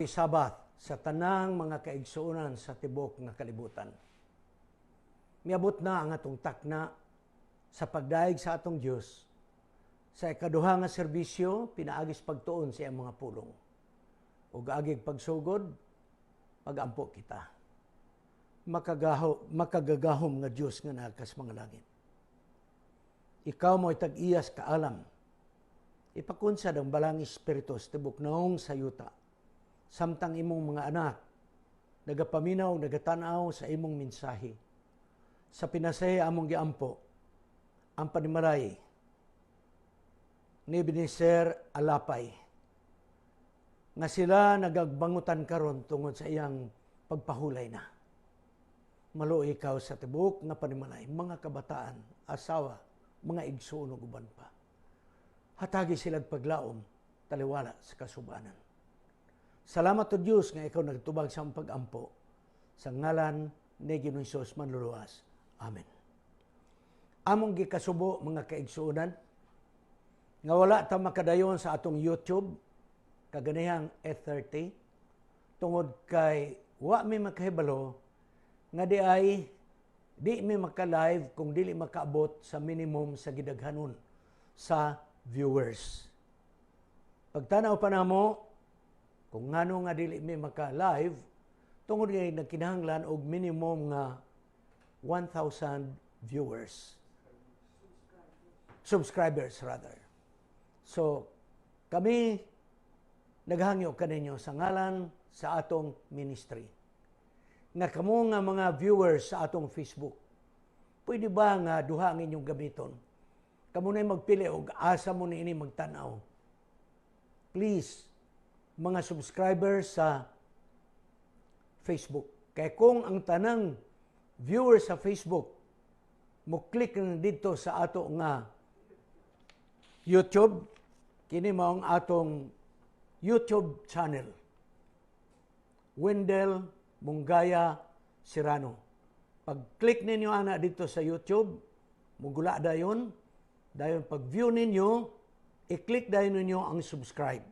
Sabat sa tanang mga kaigsuonan sa tibok nga kalibutan. Miabot na ang atong takna sa pagdaig sa atong Dios. Sa ikaduha nga serbisyo, pinaagis pagtuon sa iyang mga pulong. Ug agig pagsugod, pagampo kita. Makagagahom nga Dios nga nakas mga langit. Ikaw mo'y tag-iyas kaalam. Ipakunsad ang balang espiritu sa tibok naong sayuta. Samtang imong mga anak, nagapaminaw, nagatanaw sa imong mensahe. Sa pinasay among giampo, ang panimalay ni Ebenezer Alapay, nga sila nagagbangutan karon tungod sa iyang pagpahulay na. Maluoy ikaw sa tibok nga panimalay, mga kabataan, asawa, mga igsoon ug uban pa. Hatagi silang paglaom, taliwala sa kasubanan. Salamat to Diyos nga ikaw nagtubag sa pag-ampo. Sa ngalan ni Ginoong Hesus manluluwas. Amen. Among gikasubo mga kaigsuonan, nga wala ta makadayon sa atong YouTube, kaganihang F30, tungod kay wa mi makahibalo, nga di mi maka-live kung dili makaabot sa minimum sa gidaghanon sa viewers. Pagtanaw pa namo, kung ngano nga dili mi maka-live, tungod kay nagkinahanglan og minimum nga 1,000 viewers. Subscribers rather. So, kami naghangyo kaninyo sa ngalan sa atong ministry. Nga kamo nga mga viewers sa atong Facebook, pwede ba nga duha ang inyong gamiton? Kamo na magpili og asa mo ni ini magtanaw. Please, mga subscribers sa Facebook. Kaya kung ang tanang viewers sa Facebook mo click na dito sa ato nga YouTube, kini mao ang atong YouTube channel. Wendell Mungaya Serrano. Pag-click ninyo ana dito sa YouTube, mugula dayon, pag-view ninyo, i-click dayon ninyo ang subscribe.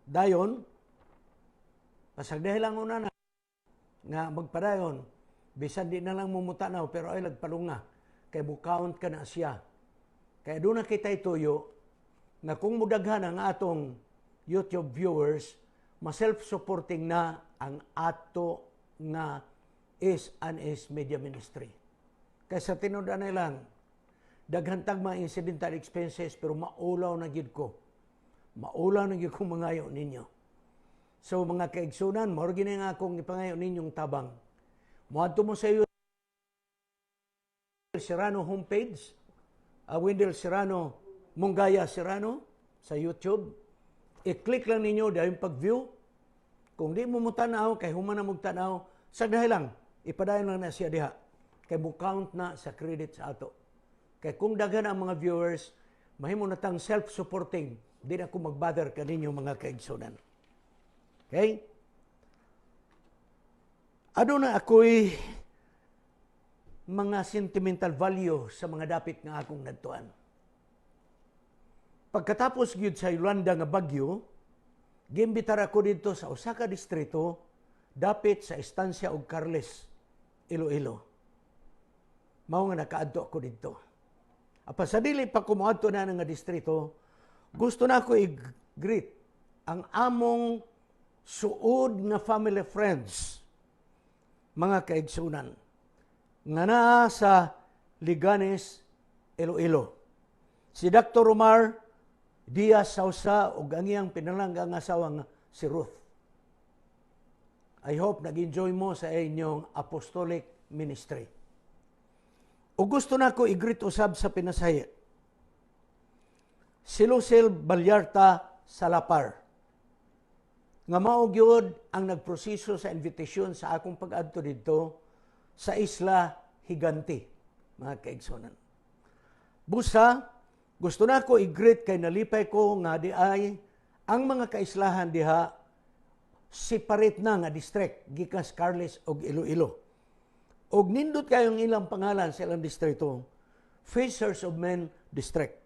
Dayon, pasagdahi lang una na nga magpadayon, bisan di na lang mumutanaw, pero ay lagpalunga, kay count ka na siya. Kaya doon na kita ituyo, na kung mudaghan ang atong YouTube viewers, ma-self-supporting na ang ato nga S&S Media Ministry. Kaya sa tinudan na lang, daghantag mga incidental expenses, pero maulaw na gid ko. Maulaw na gid ko mangayo ninyo. So mga kaigsunan, mao gini nga akong ipangayo ninyong tabang. Moadto mo sa YouTube Serrano homepage, Wendell Serrano Mungaya Serrano sa YouTube. I-click lang ninyo dahil pag-view. Kung di mo mutanaw, kay human na mugtanaw, sagdahi lang, ipadayon lang na siya diha. Kay count na sa credit sa ato. Kay kung daghan ang mga viewers, mahimo na tang self-supporting. Di na ako mag-bother kaninyo mga kaigsunan. Okay? Ano na ako'y mga sentimental value sa mga dapit nga akong nadtuan. Pagkatapos gyud sa Yolanda nga bagyo, giimbitar ako dito sa Osaka distrito, dapit sa Estancia og Carles, Iloilo. Mao nga nakaadto ako dito. Apa sa dili pa kumuadto na nga distrito, gusto na ako i-greet ang among suod nga family friends, mga kaigsunan, nga naa sa Liganes, Iloilo. Si Dr. Omar Diaz Sausa ug ang iyang pinalanggang asawa nga si Ruth. I hope nag-enjoy mo sa inyong apostolic ministry. O gusto na ko i-greet usab sa pinasaya. Si Lucille Balyarta Salapar, nga mao gyud ang nagproseso sa invitation sa akong pag-adto dito sa Isla Higante, mga kaigsunan. Busa, gusto na ko i-greet kay nalipay ko nga di ay ang mga kaislahan diha separate na nga district gikan sa Carles ug Iloilo. Og nindot kayong ilang pangalan sa ilang distrito, Fishers of Men District,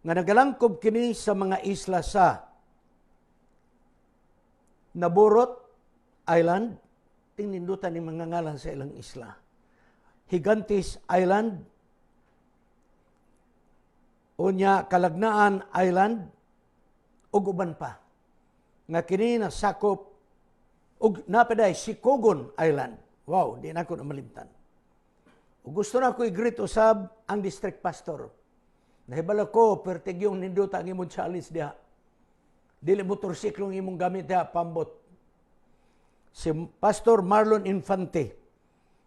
nga nagalangkob kini sa mga isla sa Naburot Island, tingnindutan ni mga ngalan sa ilang isla. Higantes Island, unya Kalagnaan Island, ug uban pa. Nga kini nasakop ug napaday Sikogon Island. Wow, di na ko na malimtan. Ug gusto na ko i-greet usab ang district pastor. Nahibala ko, pertigyong ninduta ang imong challenge diha. Dili motorsiklo ang imong gamit diha, pambot. Si Pastor Marlon Infante,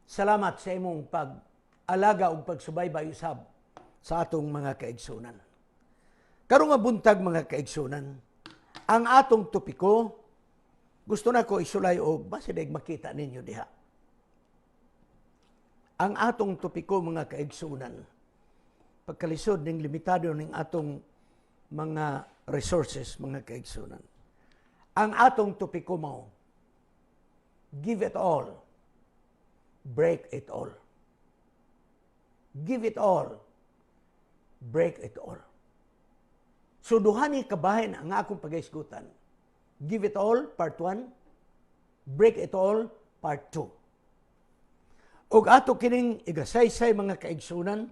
salamat sa imong pag-alaga ug pagsubaybay usab sa atong mga kaigsunan. Karong nga buntag mga kaigsunan, ang atong topiko, gusto na ko isulay og base daig makita ninyo diha. Ang atong topiko mga kaigsunan, pagkalisod ning limitado ning atong mga resources mga kaigsunan. Ang atong topiko mao, give it all, break it all. Give it all, break it all. So duha ni kabahin ang akong pagaisgutan. Give it all, part 1. Break it all, part 2. Og ato kining igasaysay mga kaigsunan,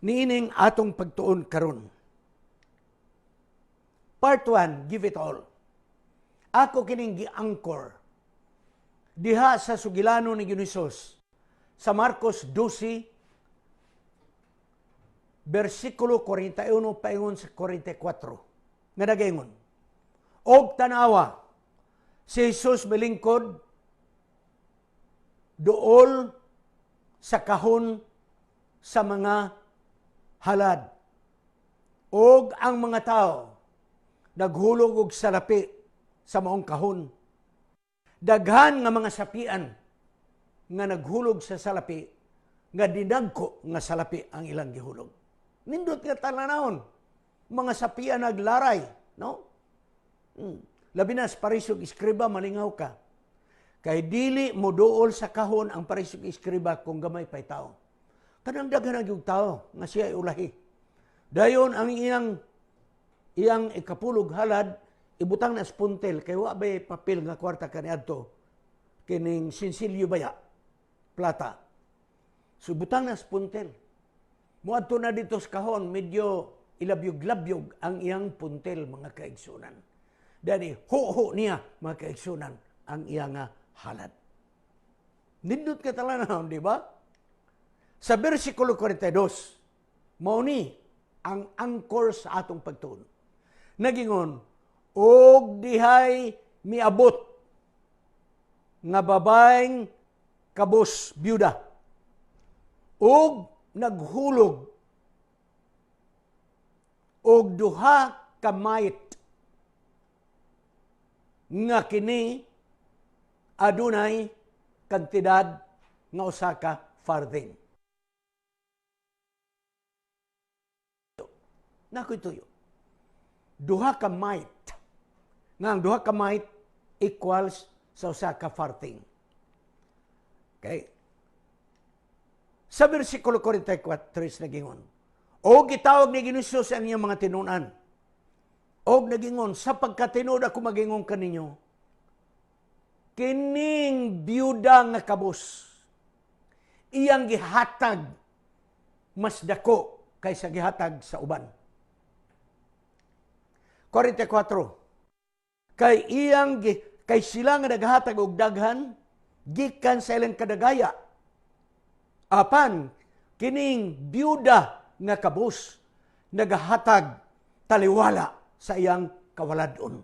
niining atong pagtuon karon. Part 1, give it all. Ako kining gi-anchor diha sa sugilano ni Hesus sa Marcos 12, versikulo 41 paingon sa 44. Nga nagaingon, og tanawa, si Jesus milingkod dool sa kahon sa mga halad. Og ang mga tao naghulog og salapi sa maong kahon. Daghan nga mga sapian nga naghulog sa salapi, nga dinagko nga salapi ang ilang gihulog. Nindot nga talanahon, mga sapian naglaray, no? Labi na sa parisog iskriba, malingaw ka. Kay dili mo dool sa kahon ang parisog iskriba kung gamay pa'y tao. Kanang daghan ang tao nga siya ay ulahi. Dayon ang iyang ikapulog halad, ibutang na spuntel, kay wa bay papel nga kwarta kaniadto, kining sinsilyo baya, plata. So ibutang na spuntel. Muadto na dito sa kahon, medyo ilabyog-labyog ang iyang puntel, mga kaigsunan. Dani, ho niya, mga kaigsunan, ang iyang halad. Nindot ka talanahon, di ba? Sa versikulo 42, mauni ang angkor sa atong pagtuon. Nagingon, og dihay miabot nga babaeng kabos, byuda, og naghulog og duha ka mayt nga kini adunay kantidad nga usa ka farthing. Nakoy tuyo. Duha ka mayt. Nga ang duha ka mayt equals sa usa ka farthing. Okay? Sa versikulo 44 nagingon, o gitawag ni Hesus ang iyang mga tinunan. O nagingon, sa pagkatinud ako magingon kaninyo, kining byuda nga kabos, iyang gihatag mas dako kaysa gihatag sa uban. 44. Kay sila nga naghatag og daghan, gikan sa ilang kadagaya. Apan, kining byuda nga kabus, nagahatag taliwala sa iyang kawaladon.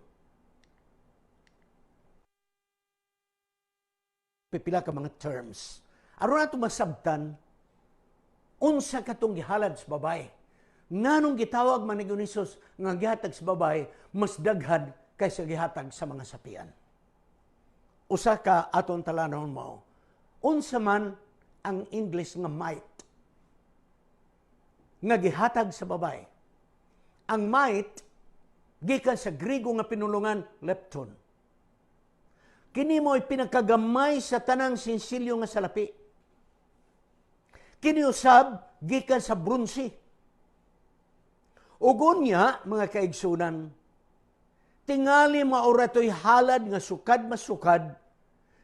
Pipila ka mga terms. Aron nato masabtan, unsa katong gihalad sa babae. Nganong gitawag man ni Hesus nga gihatag sa babae, mas daghan kaysa gihatag sa mga sapian. Usa ka aton talanahon mao. Unsa man ang English nga might nga gihatag sa babae. Ang might gikan sa Griego nga pinulungan lepton. Kini mo'y pinakagamay sa tanang sinsilyo nga salapi. Kini usab gikan sa bronze. Ugon niya, mga kaigsunan, tingali maura to'y halad nga sukad masukad,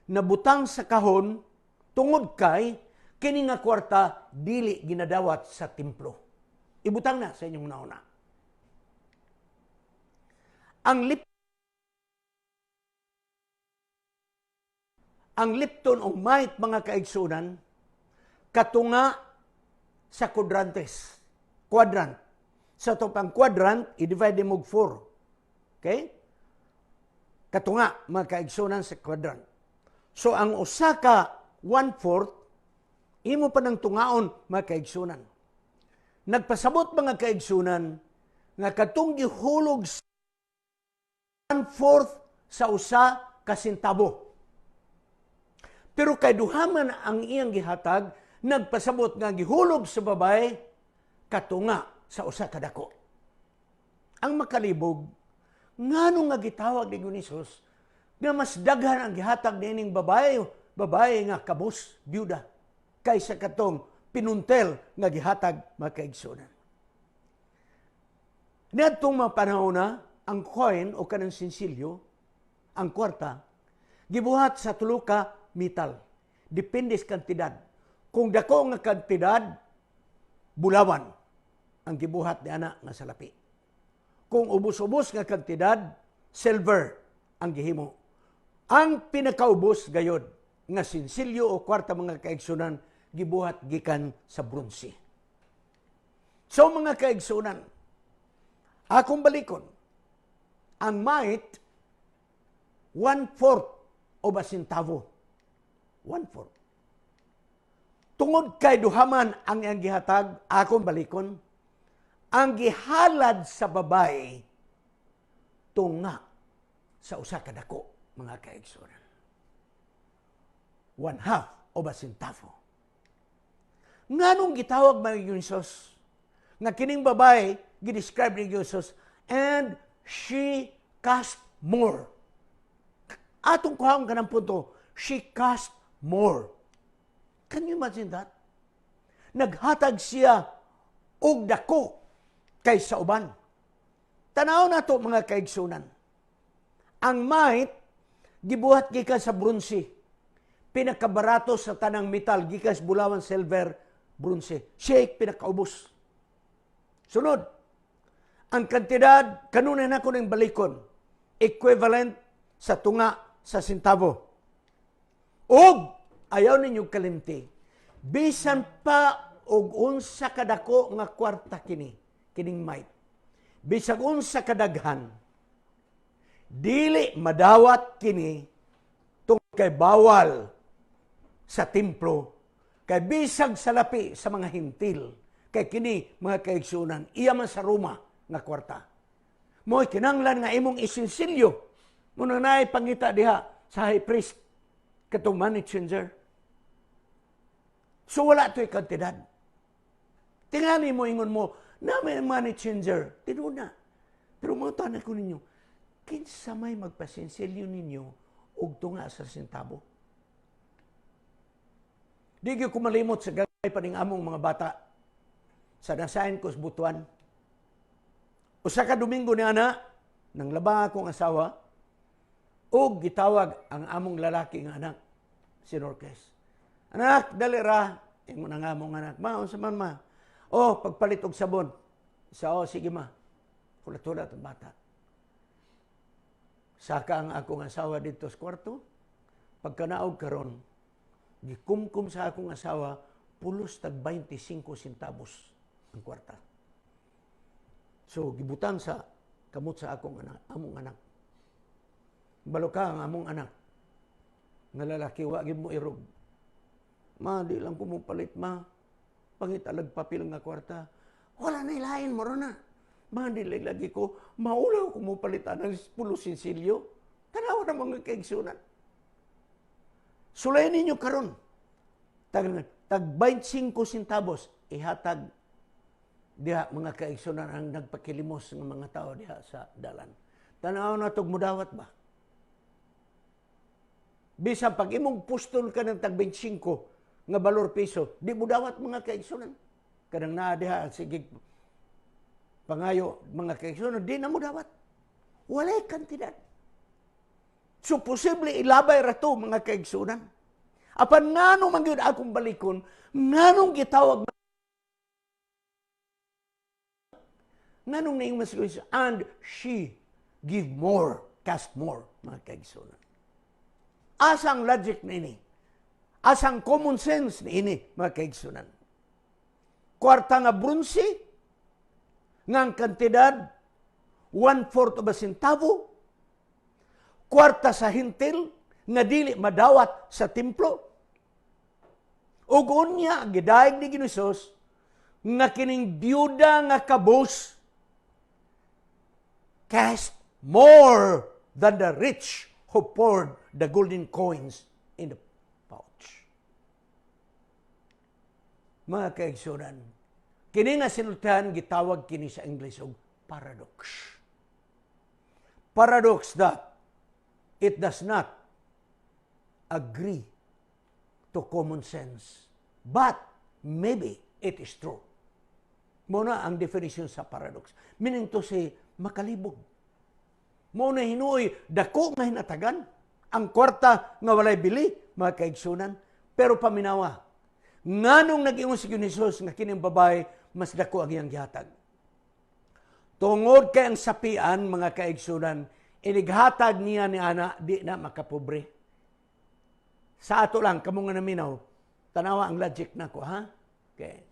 nabutang sa kahon, tungod kay, kini nga kwarta, dili ginadawat sa templo. Ibutang na sa inyong nauna. Ang lipton o might, mga kaigsunan, katunga sa quadrantes. Quadrant. Sa ito pang quadrant, i-divide mo 4. Okay? Katunga, mga kaigsunan sa quadrant. So, ang usa ka 1/4, imo pa ng tungaon, mga kaigsunan. Nagpasabot, mga kaigsunan, nga katong gihulog sa 1/4 sa usa ka sentabo. Pero kay duhaman ang iyang gihatag, nagpasabot nga gihulog sa babay, katunga sa usa ka dako. Ang makalibog, ngano nga gitawag ni Gunisos, nga mas daghan ang gihatag nining babae nga kabus, byuda, kaysa katong pinuntel nga gihatag mga kaigsunan. Niadtong mga panahon na, ang coin o kanang sinsilyo, ang kwarta, gibuhat sa tulo ka metal. Depende sa kantidad. Kung dako nga kantidad, bulawan ang gibuhat ni ana nga salapi. Kung ubos-ubos nga kantidad, silver ang gihimo. Ang pinakaubos gayod nga sinsilyo o kwarta, mga kaigsunan, gibuhat gikan sa bronze. So, mga kaigsunan, akong balikon, ang might, 1/4 o basintavo. 1/4. Tungod kay duhaman ang iyang gihatag, akong balikon, ang gihalad sa babay, tunga sa usa ka dako, mga kaigsunan. 1/2 o basintavo. Nganong gitawag mga Gunisos? Nga kining babay, gidescribe ni Gunisos, and she cast more. Atong kuhaon ka ng punto, she cast more. Can you imagine that? Naghatag siya og dako kaysa uban. Tanaw na to, mga kaigsunan. Ang might, gibuhat gikan sa bronze. Pinakabarato sa tanang metal, gikan sa bulawan, silver, bronze. Siya pinakaubos. Sunod, ang kantidad, kanunay na ko ng balikon, equivalent sa tunga sa sentavo. Og, ayaw ninyo kalimti, bisan pa og unsa kadako nga kwarta kining might. Bisag unsa kadaghan, dili madawat kini tungod kay bawal sa templo, kay bisag salapi sa mga hintil, kay kini, mga kaigsunan, iya man sa Roma nga kwarta. Mo'y kinanglan nga imong isinsilyo, muna na'y pangita diha sa high priest, katong money changer. So wala ito'y kantidad. Tingali mo, ingon mo, namin money changer. Tino na. Pero mga tanong ko ninyo, kinsa may magpasinsilyo ninyo og tunga sa sentabo? Di ko malimot sa gagay pa ning among mga bata sa nasayan ko sa Butuan. Usa ka Domingo ni ana, nang labang akong asawa, o gitawag ang among lalaki nga anak, si Norques. Anak, dali ra. Ingon ang among anak, maon sa man ma. O, pagpalit og sabon. Sige ma. Kulat-kulat ang bata. Saka ang akong asawa dito sa kwarto. Pagkanaog karon, gikumkum sa akong asawa, pulos tag 25 centavos ang kwarta. So, gibutang sa kamot sa akong anak, among anak. Balo ka ang among anak. Nga lalaki, wagin mo irog. Ma, di lang ko mo palit, ma. Pangitalag papil nga kwarta. Wala na ilahin mo ron na. Ma, di lagi ko, maulaw ko mo palitan ng pulo sinsilyo. Tanaw na mga kaigsunan. Sulayin ninyo karon. Tag 25 centavos, ihatag diha mga kaigsunan ang nagpakilimos ng mga tao diha sa dalan. Tanaw na itong mudawat ba? Bisan pag imong pustol ka ng tag 25 nga balor piso, di mo dawat mga kaigsunan. Kanang naa diha sige pangayo mga kaigsunan, di na mo dawat. Walay kantidad. So, posible ilabay rato, mga kaigsunan. Apan nganong mangyud akong balikon, nganong gitawag, nganong naing mas and she give more, cast more, mga kaigsunan. Asang logic na ini? Asang common sense na ini, mga kaigsunan? Kwarta nga bronze, ngang kantidad, 1/4 of a centavo, kwarta sa hintil, nga dili madawat sa templo. Ug unya gidayeg ni Ginoos nga kining byuda nga kabus cast more than the rich who poured the golden coins in the pouch. Mga kaigsunan, kini nga sinultihan gitawag kini sa English og paradox. Paradox that it does not agree to common sense. But maybe it is true. Muna ang definition sa paradox. Meaning to say, makalibog. Muna hinuoy, dako nga hinatagan. Ang kwarta nga walay bili, mga kaigsunan. Pero paminawa, nganong nag-ingon si Ginoos nga kining babae, mas dako ang iyang gihatag. Tungod kay ang sapian, mga kaigsunan, inighatag niya ni ana, di na makapobre. Sa ato lang, kamo nga naminaw, tanawa ang logic nako, ha? Okay.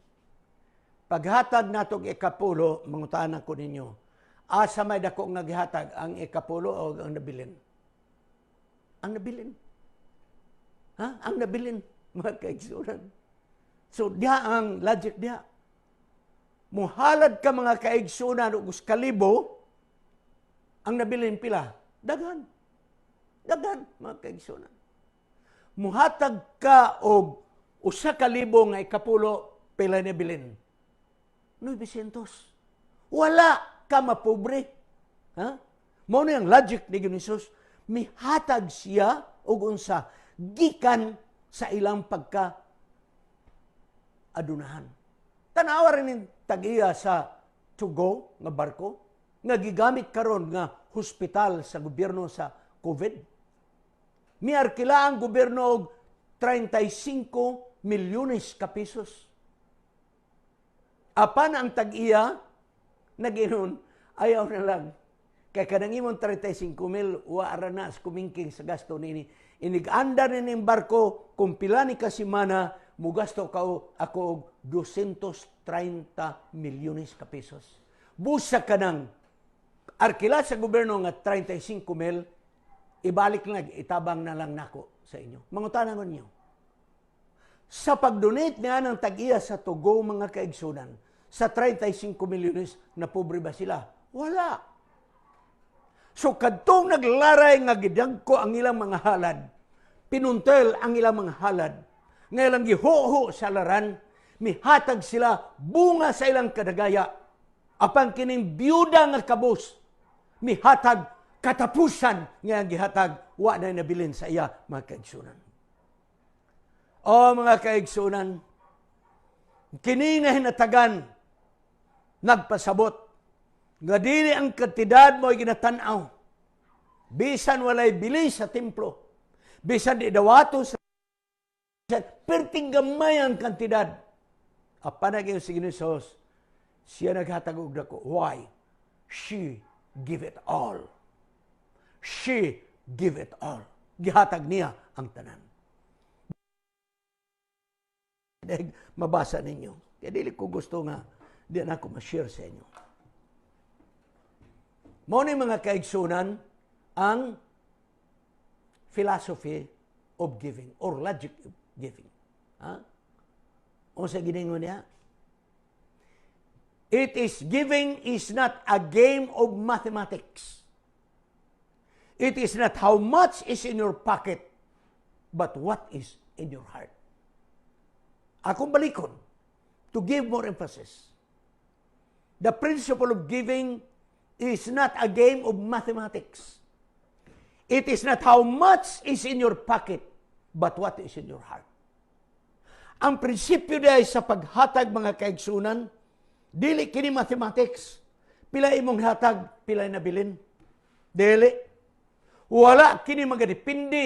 Paghatag natog ikapulo, mangutanan ko ninyo, asa may dako nga gihatag, ang ikapulo o ang nabilin? Ang nabilin. Ha? Ang nabilin, mga kaigsunan. So, diha ang logic diha. Muhalad ka mga kaigsunan o kalibo, ang nabilin pila? Daghan. Daghan, mga kaigsunan. Muhatag ka og 1,000 nga ikapulo pila na bilin. 900. Wala ka mapobre. Ha? Mao na ang logic ni Ginoos. Mihatag siya og unsa gikan sa ilang pagka adunahan. Tanawa rin tag-iya sa Tugo nga barko nga gigamit karon nga hospital sa gobyerno sa COVID. Miarkila ang gobyerno og 35 milyones ka pesos. Apan ang tag-iya, naginon, ayaw na lang. Kaya kanang imong 35 mil, waara na as kumingking sa gasto nini. Inig-anda na ng barko, kung pila ni kasimana, mugasto ako og 230 milyones ka pesos. Busa ka ng arkila sa gobyerno nga 35 mil, ibalik lang, itabang na lang nako sa inyo. Mangutanan ko ninyo. Sa pag-donate niya ng tag-iya sa Tugo, mga kaigsunan, sa 35 milyones, na pobre ba sila? Wala. So, kadtong naglaray nga gidagko ang ilang mga halad, pinuntel ang ilang mga halad, ngayon gihoho sa laran, mihatag sila bunga sa ilang kadagaya, apan kining byuda nga kabus, mihatag katapusan nga gihatag, wa na nabilin sa iya, mga kaigsunan. O mga kaigsunan, kini nga hinatagan, nagpasabot, nga dili ang kantidad mo ay ginatanaw, bisan walay bili sa templo, bisan di dawato sa perting gamay ang kantidad. Apan naging si Ginoos, siya naghatag og dako. Why? She give it all. She give it all. Gihatag niya ang tanan. Mabasa ninyo. Kaya dili ko gusto nga, di na ako ma-share sa inyo. Mao ni mga kaigsunan ang philosophy of giving or logic of giving. Ha? O sa giningon niya? Giving is not a game of mathematics. It is not how much is in your pocket, but what is in your heart. Akong balikon, to give more emphasis. The principle of giving is not a game of mathematics. It is not how much is in your pocket, but what is in your heart. Ang prinsipyo diay sa paghatag, mga kaigsunan, dili kini mathematics. Pila imong hatag, pila nabilin. Dili. Wala kini magadepende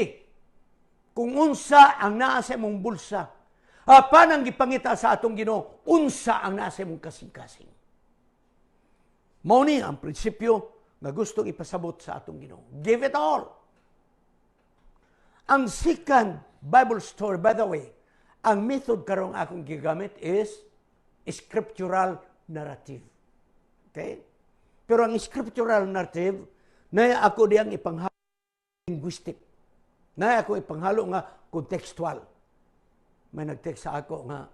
kung unsa ang naa sa imong bulsa. Apan ang gipangita sa atong Ginoo, unsa ang naa sa imong kasing-kasing. Mao ni ang prinsipyo nga gustong ipasabot sa atong Ginoo. Give it all. Ang second Bible story, by the way, ang method karong akong gigamit is scriptural narrative. Okay? Pero ang scriptural narrative, na ako diyang ipanghalo linguistic. Na ako ipanghalo nga contextual. May nag-text sa ako nga,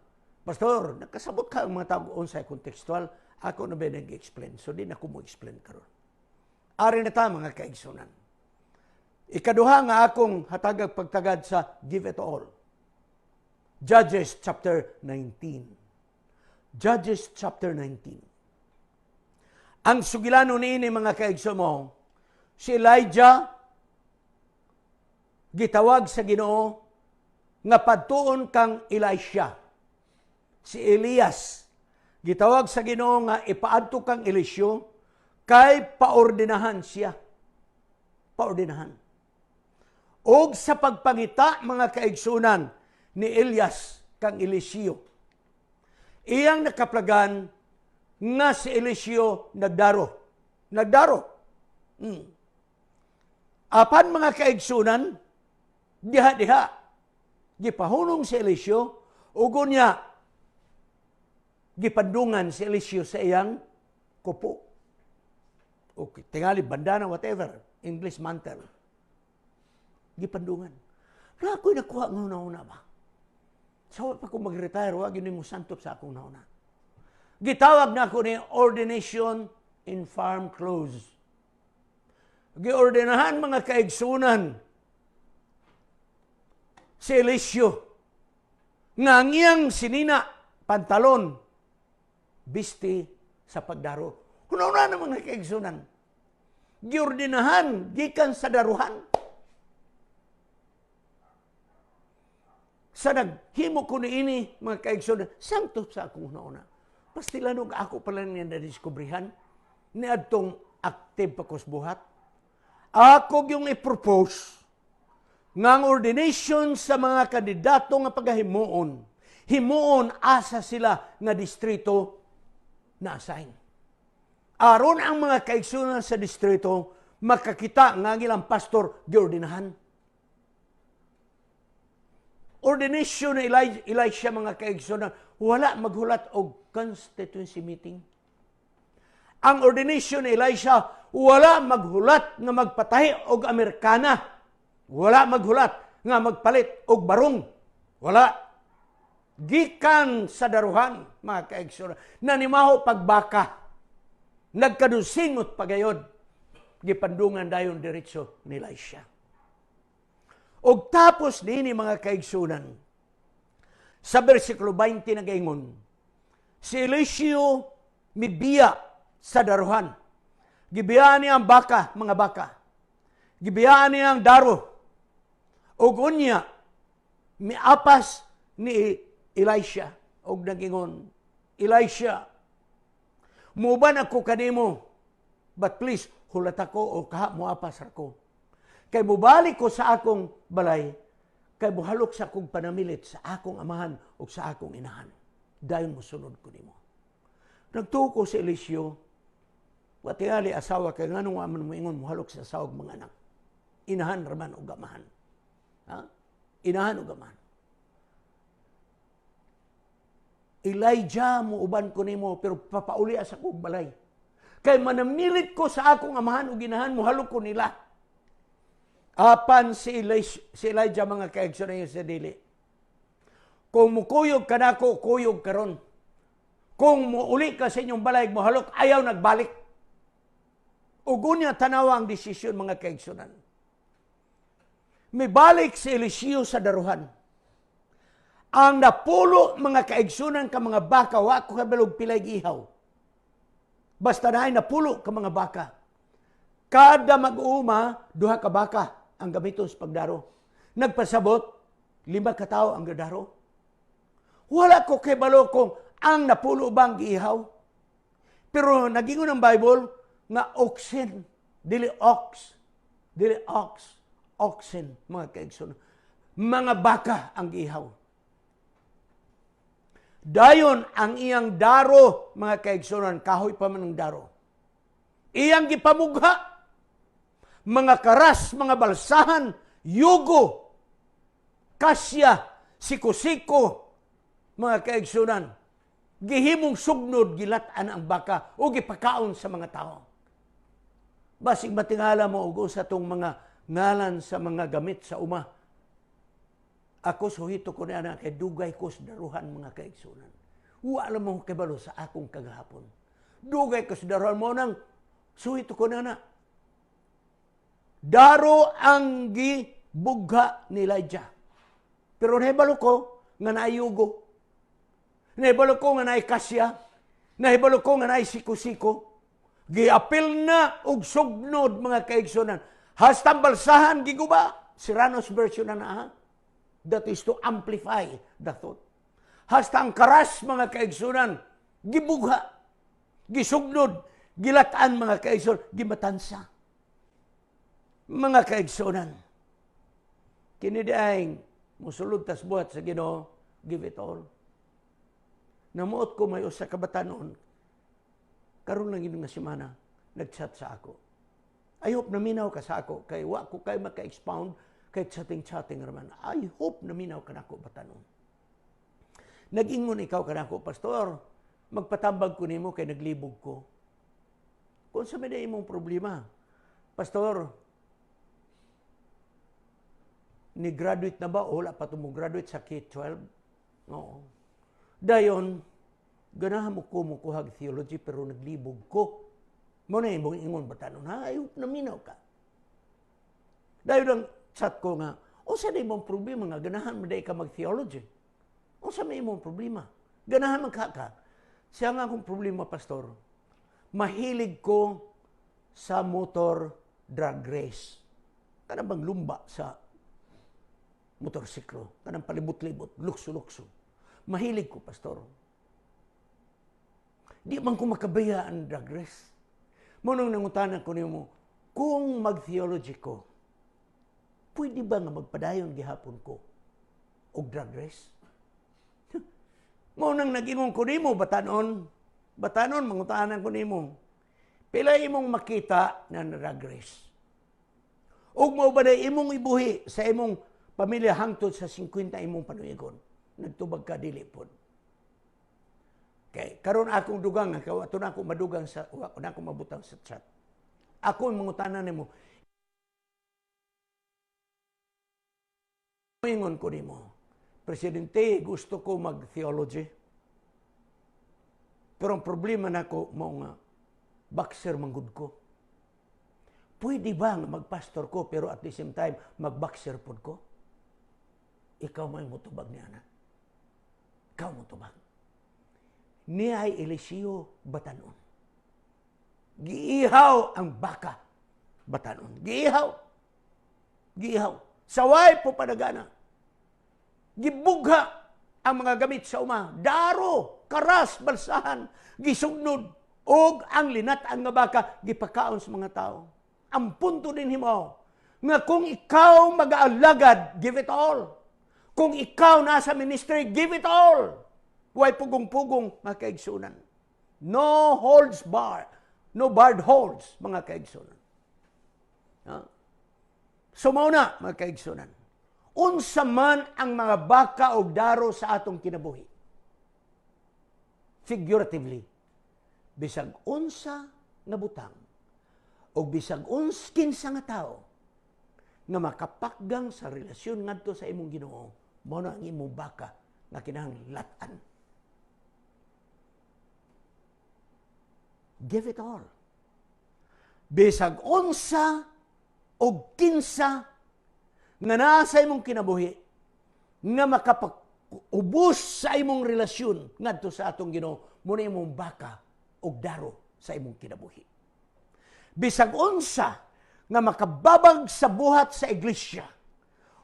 Pastor, nakasabot ka ang mga tao unsay contextual, ako na ba nag-explain? So, di na ko mo explain karon. Ari na ta, mga kaigsunan. Ikaduha nga akong hatagag pagtagad sa give it all. Judges chapter 19. Judges chapter 19. Ang sugilano niini, mga kaigsunan mo, si Elijah, gitawag sa Ginoo nga padtuon kang Elisha. Si Elias, gitawag sa Ginoo nga ipaadto kang Eliseo, kay paordinahan siya. Paordinahan. Og sa pagpangita, mga kaigsunan, ni Elias kang Eliseo, iyang nakaplagan nga si Eliseo nagdaro. Nagdaro. Apan, mga kaigsunan, diha-diha, gipahunong si Eliseo, ugo niya, gipandungan si Eliseo sa iyang kupo. Okay, tingali, bandana, whatever, English mantle. Gipandungan. Na ako'y nakuha ng una-una ba? So, pa kung mag-retire, wag yun mo santop sa akong nauna. Gitawag na ako ni ordination in farm clothes. Giordinahan, mga kaigsunan, si Eliseo, nga ang iyang sinina, pantalon, bisti sa pagdaro. Kuna-una na, mga kaigsunan. Giordinahan, gikan sa daruhan. Sa naghimo ko niini, mga kaigsunan, sangtop sa akong una-una. Pastilanog ako pala niya na-discoveryhan, ni adtong active pa kusbuhat. Ako yung i-propose nga ang ordination sa mga kandidato nga pagahimuon. Himuon asa sila nga distrito na assign. Aron ang mga kaigsunan sa distrito, makakita nga ilang pastor giordinahan. Ordination na Elisha, mga kaigsunan, wala maghulat og constituency meeting. Ang ordination ni Elisha, wala maghulat nga magpatahi og Amerikana. Wala maghulat nga magpalit og barong. Wala. Gikan sa daruhan, mga kaigsunan, nanimaho pagbaka. Nagkadusingot pagayod. Gipandungan dayon diretso ni Elisha. Og tapos nini, mga kaigsunan, sa versikulo 20 nagaingon, si Eliseo mibiya sa daruhan. Gibiyaan niya ang baka, mga baka. Gibiyaan niya ang daro. Og unya, miapas ni Elisha. Og nagingon, Elisha, muban ako kanimo, but please, hulat ako o kaha muapas ako. Kay mubalik ko sa akong balay, kay buhalok sa akong panamilit sa akong amahan o sa akong inahan. Dayon mo sunod ko nimo. Nagtuko si Eliseo, watingali asawa kay nganong aman mo ingon muhalok sa asawag mga anak. Inahan raman o gamahan. Ha? Inahan o gamahan. Elijah, mo uban ko nimo, pero papauli sa akong balay. Kay manamilit ko sa akong amahan o ginahan, muhalok ko nila. Apan si Elijah, mga kaigsunan sa dili. Kung mukuyog ka na ako, kuyog karon. Kung muuli ka sa inyong balay, muhalok, ayaw nagbalik. Ugunya tanawa ang desisyon, mga kaigsunan. May balik si Eliseo sa daruhan. Ang napulo, mga kaigsunan, ka mga baka, wako kabalog pilay ihaw. Basta na ay napulo ka mga baka. Kada mag-uuma, duha ka baka ang gamiton sa pagdaro. Nagpasabot, 5 ka tao ang gadaro. Wala ko kay balo kung ang napulo bang giihaw. Pero nagingon ang Bible nga oxen Dili ox, oxen, mga kaigsunan. Mga baka ang giihaw. Dayon ang iyang daro, mga kaigsunan, kahoy pa man ang daro. Iyang gipamugha, mga karas, mga balsahan, yugo, kasya, siko-siko, mga kaigsunan. Gihimong sugnod, gilatan ang baka o gipakaon sa mga tao. Basig matingala mo og sa tong mga ngalan sa mga gamit sa uma. Ako suhito ko na kay dugay ko sa daruhan, mga kaigsunan. Wa alam mo kibalo sa akong kagahapon. Dugay ko sa daruhan mo nang suhito ko na. Daro ang gibugha ni Elijah. Pero nahibalo ko nga naayugo. Nahibalo ko nga naikasya. Nahibalo ko nga naisiko-siko. Giapil na og sugnod, mga kaigsunan. Hastang balsahan giguba. Cyrano's version na. That is to amplify the thought. Hastang karas, mga kaigsunan, gibugha, gisugnod, gilataan, mga kaigsunan, gimatansa. Mga kaigsunan, kinidaing musulod tas buhat sa Ginoo, give it all. Namuot ko may usa ka batanon, karon lang nga semana, nag-chat sa ako. I hope naminaw ka sa ako, kay wa ko kay maka-expound, kay chatting raman. I hope naminaw ka na ako batanon. Nag-ingon ikaw ka na ako, Pastor, magpatambag ko nimo kay naglibog ko. Kung sa may imong problema, Pastor, ni-graduate na ba? O wala pa graduate sa K-12? Oo. Dayon, ganahan mo ko mukuhag theology pero naglibog ko. Muna imong ingon batanon, ha? I hope naminaw ka. Dayon ang chat ko nga, o sa imong problema nga, ganahan mo ka mag-theology. O sa may imong problema, ganahan magkaka. Siya nga akong problema, Pastor. Mahilig ko sa motor drag race. Kanang bang lumba sa motorsiklo. Kanang palibot-libot, lukso-lukso. Mahilig ko, Pastor. Di man ko makabaya ang drag race. Munong nangutanan ko niyo mo, kung mag-theology ko, pwede ba nga magpadayon gihapon ko og drag race? Munang nag-ingon ko nimo batanon, mangutanan ko nimo. Pila imong makita na drag race? Ug mo ba imong ibuhi sa imong pamilya hangtod sa 50 imong panuigon? Nagtubag ka dili pod. Okay, karon akong dugang nga ato na ako madugang sa wa na ako mabutang sa chat. Ako mangutanan nimo. Ingon ko nimo, Presidente, gusto ko mag-theology. Pero ang problema nako mao nga boxer manggod ko. Pwede ba nga mag-pastor ko pero at the same time mag-boxer pod ko? Ikaw may mutubag niya na. Ikaw mutubag. Niya ay Eliseo batanon. Giihaw ang baka batanon. Giihaw. Saway po padagana. Gibugha ang mga gamit sa uma. Daro, karas, balsahan, gisugnod, og ang linat-an nga baka, gipakaon sa mga tao. Ang punto din himo, nga kung ikaw mag-aalagad, give it all. Kung ikaw nasa ministry, give it all. Huwag pugong-pugong, mga kaigsunan. No holds bar. No barred holds, mga kaigsunan. So mauna, mga kaigsunan, unsa man ang mga baka o daro sa atong kinabuhi. Figuratively, bisag unsa nga butang o bisag kinsa nga tao nga makapakgang sa relasyon ngadto sa imong Ginoo, mao na ang imong baka nga kinahanglan latan. Give it all. Bisag unsa o kinsa nga nasa imong kinabuhi nga makapag-ubos sa imong relasyon ngadto sa atong Ginoo, muna imong baka o daro sa imong kinabuhi. Bisag unsa nga makababag sa buhat sa iglesia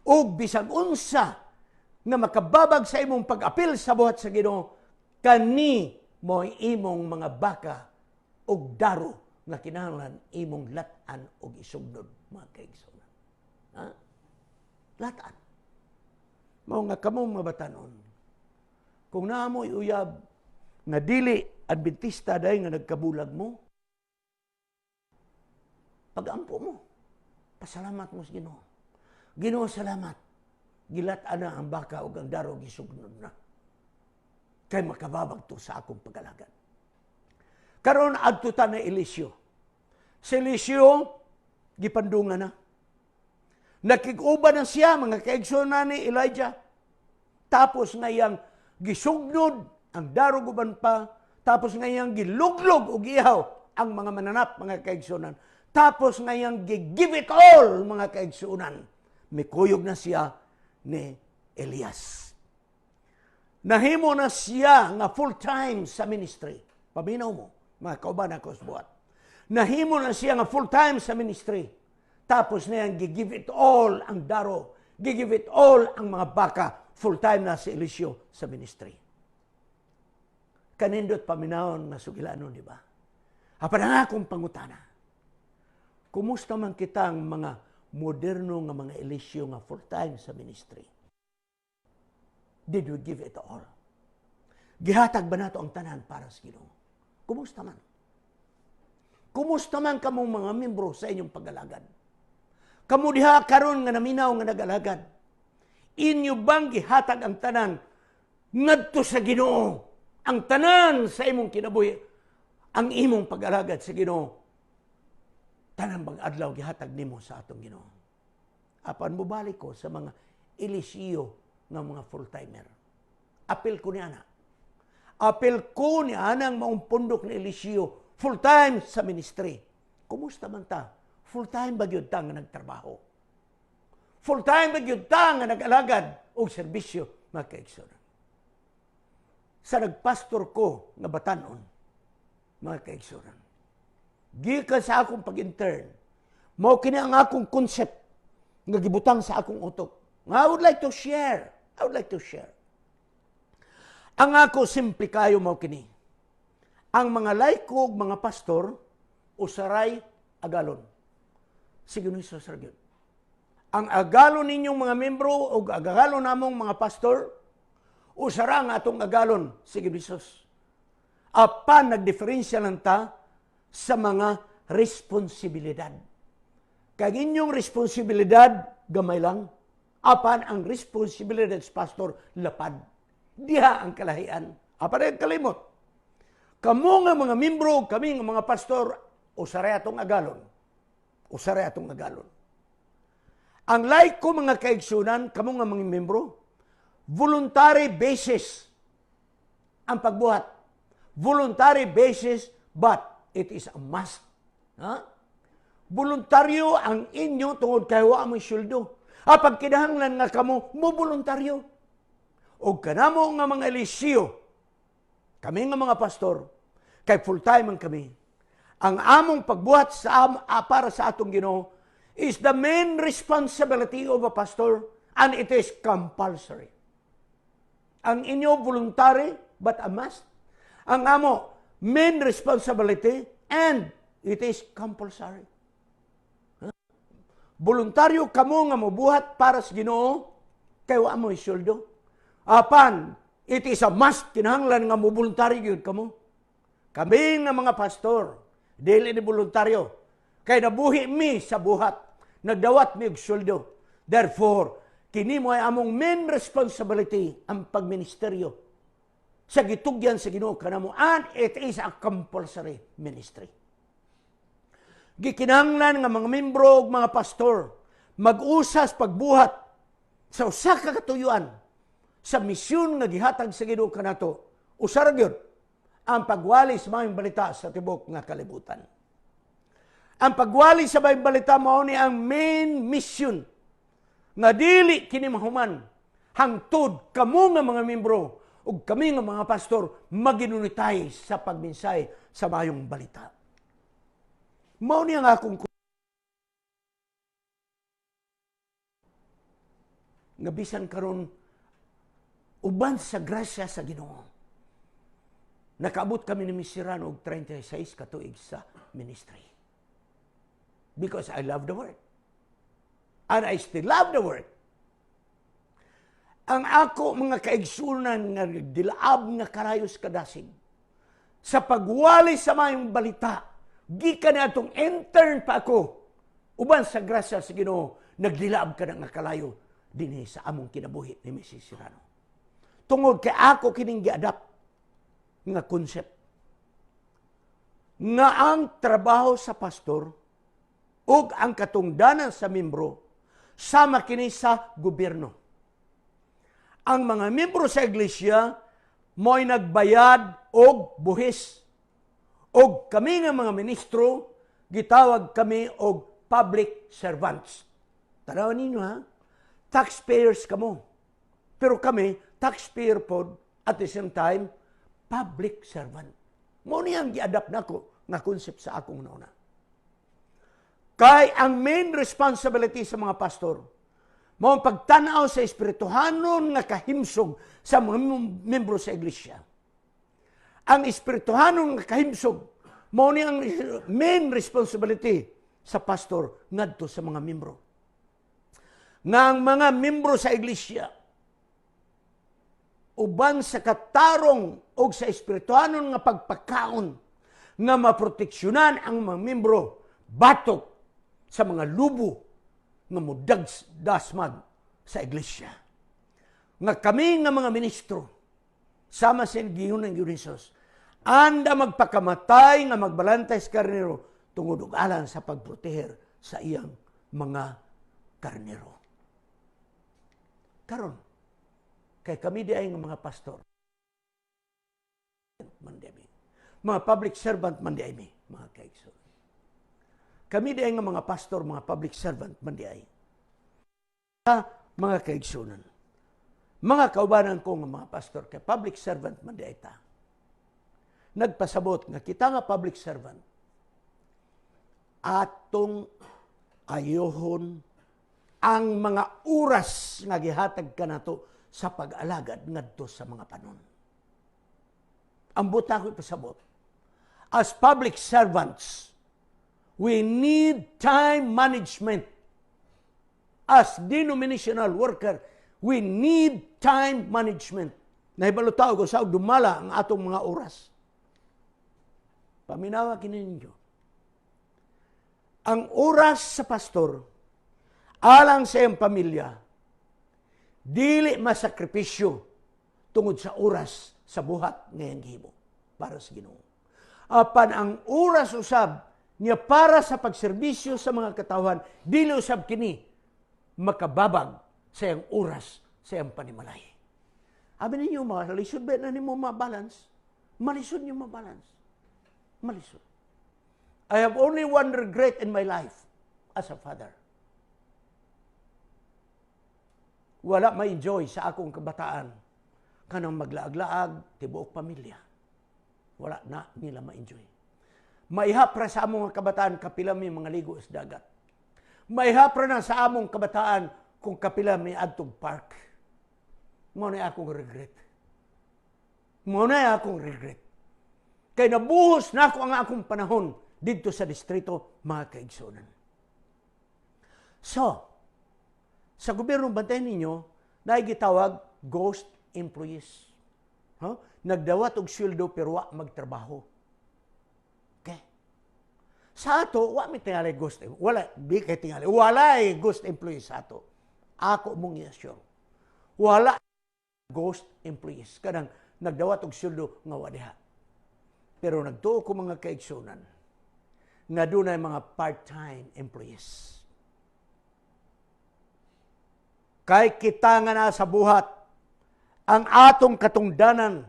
o bisag unsa nga makababag sa imong pag-apil sa buhat sa Ginoo, kani mo imong mga baka o daro nga kinahanglan imong lat-an og isugnod, mga kaigsunan. Ha? Lat-an. Mao nga kamong mabatanon. Kung naamoy uyab nga dili Adventista dahi nga nagkabulag mo, pag-ampo mo. Pasalamat mo sa Ginoo. Ginoo, salamat. Gilat-an na ang baka ug ang daro gisugnod na. Kay makababag to sa akong pag-alagad. Karon adto ta na Eliseo. Si Eliseo gipandungan na. Nakig-uban na siya mga kaigsunan ni Elijah. Tapos ngayang gisugnod ang darog uban pa. Tapos ngayang giluglog og ihaw ang mga mananap mga kaigsunan. Tapos ngayang give it all mga kaigsunan. Mikuyog na siya ni Elias. Nahimo na siya nga full-time sa ministry. Paminaw mo, mga kauban ako sa buhat. Nahimo na siya nga full-time sa ministry. Tapos na yan, give it all ang daro. Give it all ang mga baka. Full-time na si Eliseo sa ministry. Kanindot paminawon na sugilanon, di ba? Apan ang akong pangutana. Kumusta man kita ang mga moderno nga mga Eliseo nga full-time sa ministry? Did we give it all? Gihatag ba nato ang tanan para sa Ginoo? Kumusta man? Kumusta man kamong mga membro sa inyong pag-alagad? Kamu diha karon nga naminaw nga nag-alagad. Inyo bang gihatag ang tanan ngadto sa Ginoo? Ang tanan sa imong kinabuhi, ang imong pag-alagad sa Ginoo. Tanan bang adlaw gihatag nimo sa atong Ginoo? Apan mubalik ko sa mga Eliseo nga mga full-timer. Apil ko ni ana. Apil ko ni anang maong pundok ni Eliseo full-time sa ministry. Kumusta man ta? Full-time ba gyud ta nga nagtrabaho? Full-time ba gyud ta nga nag-alagad og serbisyo, mga kaigsunan? Sa nagpastor ko nga batanon, mga kaigsunan, gikan sa akong pag-intern, mao kini ang akong concept nga gibutang sa akong utok. I would like to share. Ang ako simple kayo mao kini. Ang mga laykog, mga pastor, usaray agalon. Sige ni sa sargyod. Ang agalon ninyong mga membro o agalon namong mga pastor, usara nga atong agalon. Sige ni Sus. Apan nagdiferensya lang ta sa mga responsibilidad. Kag inyong responsibilidad, gamay lang. Apan ang responsibilidad sa pastor, lapad. Diha ang kalahian. Apan ang kalimot. Kamu nga mga membro, kami nga mga pastor, usaray atong agalon. Usaray atong agalon. Ang like ko mga kaigsunan, kamu nga mga membro, voluntary basis ang pagbuhat. Voluntary basis, but it is a must. Ha? Voluntaryo ang inyo tungod kayo ang syuldo. Pag kinahanglan nga kamo, mo voluntaryo. O kanamo nga mga Eliseo, kami nga mga pastor, kay full-time ang kami. Ang among pagbuhat para sa atong Ginoo is the main responsibility of a pastor and it is compulsory. Ang inyo voluntary but a must. Ang amo main responsibility and it is compulsory. Voluntaryo kamo nga mobuhat para sa Ginoo kay wa mo isuldo. Apan it is a must kinahanglan nga mo voluntaryo gyud kamo. Kami nga mga pastor, dili ni voluntaryo. Kay nabuhi mi sa buhat, nagdawat mi og sweldo. Therefore, kini mo ay among main responsibility ang pagministeryo sa gitugyan sa Ginoo kanamo, and it is a compulsory ministry. Gikinahanglan nga mga membro ug mga pastor mag-usas pagbuhat sa usa ka katuyuan sa misyon nga gihatag sa Ginoo kanato. Usa ra gyud ang pagwali sa mga balita sa tibok nga kalibutan. Ang pagwali sa mga balita mao ni ang main mission nga dili kini mahuman hangtod kamo nga mga membro ug kami nga mga pastor maginunitay sa pagminsay sa mayong balita. Mao ni ang akong nga bisan karon uban sa grasya sa Ginoo. nakaabot kami ni Misirano og 36 katuig sa ministry. Because I love the Word. And I still love the Word. Ang ako mga kaigsunan nga dilaab nga karayos kadasig sa pagwali sa mayong balita, gikan na atong intern pa ako, uban sa grasya sa Ginoo, nagdilaab ka na nga kalayo dinhi sa among kinabuhi ni Mrs. Serrano. Tungod kay ako kining gi-adapt nga concept nga ang trabaho sa pastor ug ang katungdanan sa membro sama kini sa gobyerno. Ang mga membro sa iglesia mo'y nagbayad og buhis. Og kami nga mga ministro, gitawag kami og public servants. Tanaw ninyo ha? Taxpayers kamo. Pero kami, taxpayer pod, at the same time, public servant. Mo niyang gi-adapt nako nga concept sa akong nauna. Kay ang main responsibility sa mga pastor, mo ang pagtanaw sa espirituhanon nga kahimsog sa mga membro sa iglesia. Ang espirituhanon nga kahimsog, mo ni ang main responsibility sa pastor ngadto sa mga membro. Nga ang mga membro sa iglesia, uban sa katarong o sa espirituhanon nga pagpakaon, nga maproteksyonan ang mga membro, batok sa mga lubo, nga mudagdasmag sa iglesia. Nga kami nga mga ministro, sama sa giyon ng Diyos, anda magpakamatay nga magbalantay sa karnero tungod og alang sa pagproteher sa iyang mga karnero. Karon, kay kami di ay nga mga pastor, mga public servant man di ay mga kaigsoon. Kami di ay nga mga pastor, mga public servant man di ay. Mga kaigsunan. Mga kaubanan ko nga mga pastor, kay public servant man di ay ta. Nagpasabot nga kita nga public servant, atong ayohon ang mga oras nga gihatag kanato sa pag-alagad ngadto sa mga panon. Ang buta ko ipasabot, as public servants, we need time management. As denominational worker, we need time management. Nahibalutaw ko sa dumala ang atong mga oras. Paminawa kini ninyo. Ang oras sa pastor, alang sa iyang pamilya, dili masakripisyo tungod sa oras sa buhat ngayong gihimo para sa Ginoo. Apan ang oras usab niya para sa pagserbisyo sa mga katawhan, dili usab kini makababag sa iyang oras sa iyang panimalay. Abi ninyo, malisod ba na nimo mabalance? Malisod niyo mabalance. Malisod. I have only one regret in my life as a father. Wala ma-enjoy sa akong kabataan kanang maglaag-laag, tibuok pamilya. Wala na nila ma-enjoy. Maihapra sa among kabataan kapila may mga ligo sa dagat. Maihapra na sa among kabataan kung kapila may adtong park. Mao na akong regret. Mao na akong regret. Kay nabuhos na ako ang akong panahon dito sa distrito, mga kaigsunan. So, sa gobyerno bantayan ninyo, naigitawag ghost employees. Nagdawat og sweldo pero wa magtrabaho. Okay? Sa ato, wa may tingali ghost. Wala, di kay tingali. Wala ghost employees sa ato. Ako mong i-assure. Wala ghost employees. Kadang nagdawat og sweldo nga wa diha. Pero nagtuo ko mga kaigsunan nga dunay mga part-time employees. Kay kita nga na sa buhat, ang atong katungdanan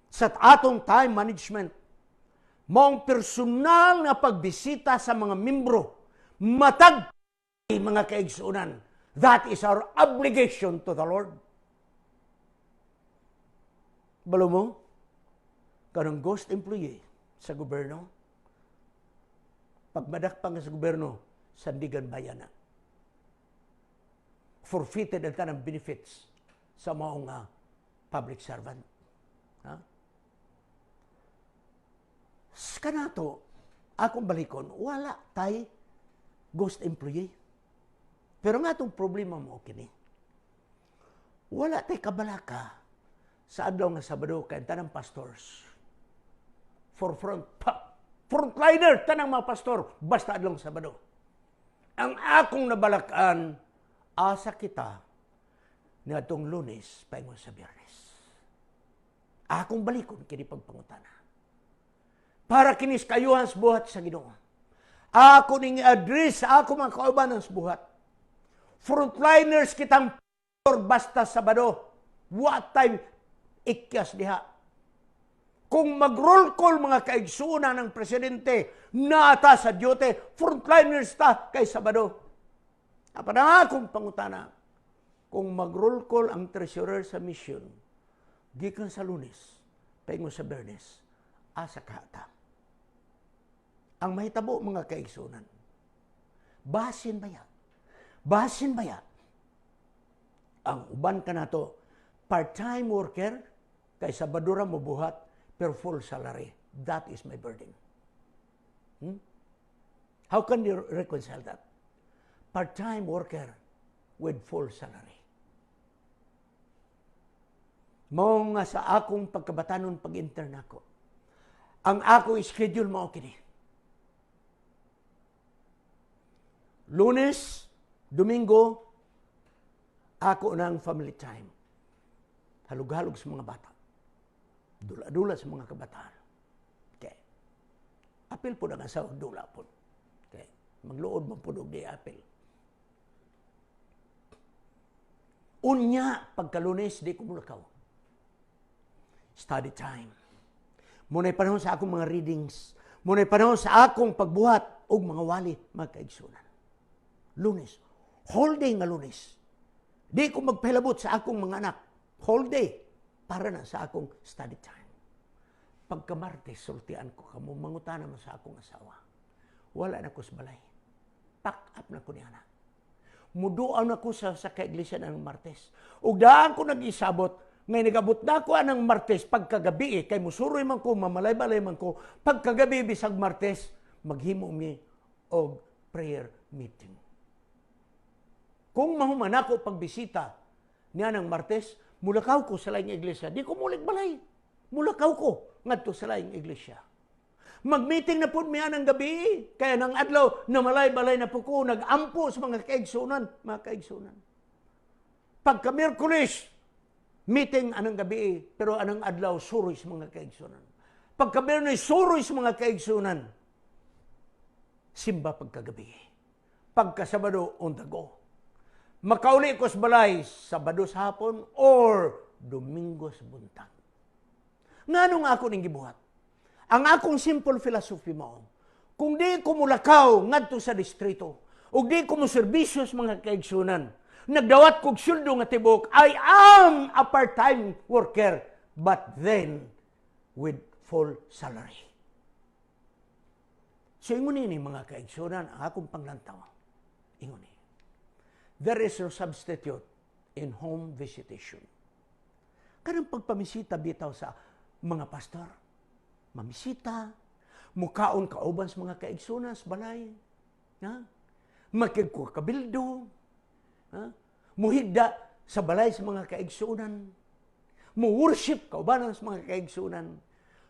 sa atong time management, maong personal na pagbisita sa mga membro, matag mga kaigsunan. That is our obligation to the Lord. Balo mo? Kanang ghost employee sa gobyerno, pagmadakpang sa gobyerno, sandigan bayana. Forfeited ang tanang benefits sa maong public servant. kanato, akong balikon, wala tay ghost employee. Pero nga itong problema mo, kini, wala tay kabalaka sa adlaw nga Sabado kay tanang pastors. Frontliner, tanang mga pastor, basta adlaw Sabado. Ang akong nabalakan, asa kita na itong Lunes, paingon sa Biyernes. Akong balikon, kini pagpangutana. Para kinis kayuhan sa buhat sa Ginoo. Ako ning address sa ako mga kauban ng buhat. Frontliners kitang basta Sabado. What time ikyas diha. Kung mag-roll call mga kaigsunan ng presidente, nata sa duty, frontliners ta kay Sabado. Apan akong pangutana, kung mag-roll call ang treasurer sa mission, gikan sa Lunes, paingon sa Biyernes, asa kahata. Ang mahitabo mga kaigsunan, basin baya? Basin baya? Ang uban ka na to, part-time worker, kay Sabadura mo buhat, per full salary. That is my burden. How can you reconcile that? Part-time worker with full salary. Mao nga sa akong pagkabatanon pag-intern ako. Ang ako schedule mao kini. Lunes, Domingo, ako ng family time. Halug-halug sa mga bata. Dula-dula sa mga kabataan. Okay. Apil po na nga sa dula po. Okay. Magluod mo po di apil. Unya, pagka-Lunes, di ko mulakaw. Study time. Muna'y panahon sa akong mga readings. Muna'y panahon sa akong pagbuhat o mga wali, mga kaigsunan. Lunes. Whole day nga Lunes. Di ko magpahilabot sa akong mga anak. Whole day. Para na sa akong study time. Pagka-Martes, sultian ko kamo, mangutana mo sa akong asawa. Wala na ko sa balay. Pack up na ko ni anak. Muduan ako sa kaiglesia ng Martes. Ug daan ko nag-isabot, ngay nagabot na ko anang Martes pagkagabi, kay musuroy man ko, mamalay-balay man ko, pagkagabi bisag Martes, maghimo mi og prayer meeting. Kung mahuman ako pagbisita niya ng Martes, mulakaw ko sa laing iglesia. Di ko mulig balay. Mulakaw ko ngadto sa laing iglesia. Mag-meeting na po miya ng gabi. Kaya ng adlaw, namalay-balay na po ko, nag-ampo sa mga kaigsunan. Mga kaigsunan. Pagka Miyerkules, meeting anang gabi, pero anang adlaw, suroy sa mga kaigsunan. Pagka Biyernes, suroy sa mga kaigsunan. Simba pagkagabi. Pagka Sabado, on the go. Makauli ko sa balay, Sabado sa hapon, or Domingo sa buntag. Nganong ako ning gibuhat? Ang akong simple philosophy mo, kung di ko mulakaw ngadto sa distrito, o di ko mo serbisyo sa mga kaigsunan, nagdawat kog sweldo nga tibok, I am a part-time worker, but then with full salary. So ingon ini mga kaigsunan, ang akong panglantaw. Ingon ini. There is no substitute in home visitation. Kanang pagpamisita bitaw sa mga pastor, mamisita, mukaon kauban sa mga kaigsunan sa balay, makigkabildo, muhigda sa balay sa mga kaigsunan, mu-worship kauban sa mga kaigsunan.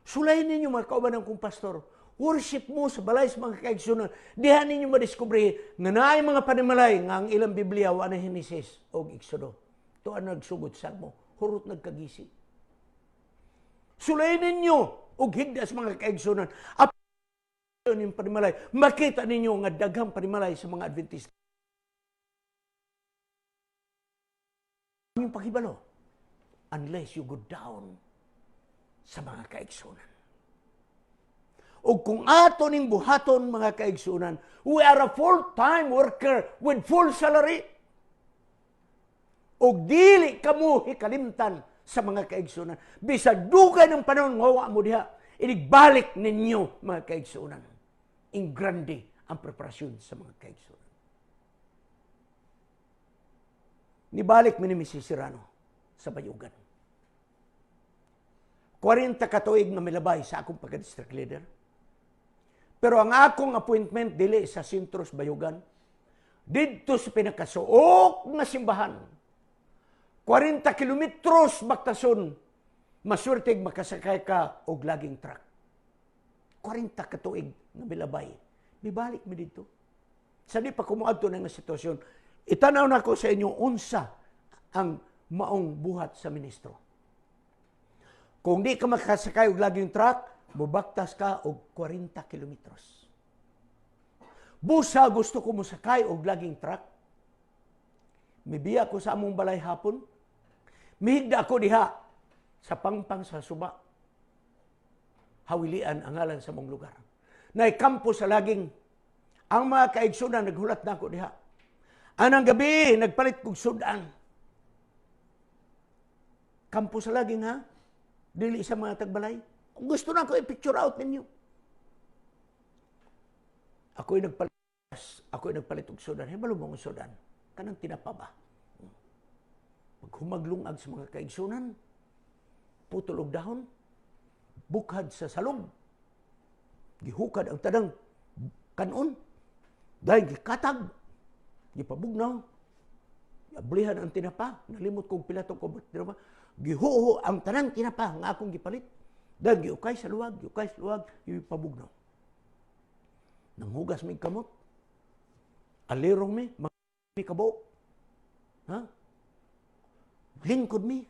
Sulay ninyo mga kauban kong pastor, worship mo sa balay sa mga kaigsunan. Diha ninyo madiskubre nga naay mga panimalay nga ang ilang Biblia wa na Henesis o Exodo. Ito ang nagsugod sa mo, hurot nagkagisi. Sulay ninyo og higda sa mga kaigsunan. Apil yung panimalay, makita ninyo nga daghang panimalay sa mga Adventista. Yung paghibalo, unless you go down sa mga kaigsunan. O kung ato ning buhaton mga kaigsunan, we are a full-time worker with full salary. O dili kamo hikalimtan sa mga kaigsunan. Bisag dugay ng panahon nga mo diha, inigbalik ninyo mga kaigsunan. In grande ang preparasyon sa mga kaigsunan. Nibalik mi ni Mrs. Serrano sa Bayugan. 40 katuig na milabay sa akong pagka-district leader. Pero ang akong appointment dili sa Sintros Bayugan, didto sa pinakasuok nga simbahan. 40 kilometros baktason, maswerteg makasakay ka og laging truck. 40 ka tuig nga milabay. Mibalik mi dito. Sa di pa kumuadto na nga sitwasyon, itanaw na ko sa inyo unsa ang maong buhat sa ministro. Kung di ka makasakay og laging truck, mubaktas ka og 40 kilometros. Busa gusto ko musakay og laging truck. Mibiya ko sa among balay hapon. Mihigda ako diha sa pangpang sa Suba. Hawilian ang ngalan sa mong lugar. Naikampo sa laging ang mga kaigsunan naghulat na ako diha. Anang gabi nagpalit kog sudan. Kampo sa laging ha? Dili sa mga tagbalay. Gusto na ko i-picture out ninyo. Ako'y nagpalit og sudan. Hibalo mo ang sudan. Kanang tinapa ba? Pag humaglungag sa mga kaigsunan, putol og dahon, bukhad sa salog, gihukad ang tadang kanon, dahil gikatag, gipabugnaw, ablihan ang tinapa, nalimot kong pilato ko tinapa, gihuho ang tanang tinapa nga akong gipalit, dahil giukay sa luwag, gipabugnaw. Nanghugas may kamot, alirong mi, may kabok, ha? Lingkod mi.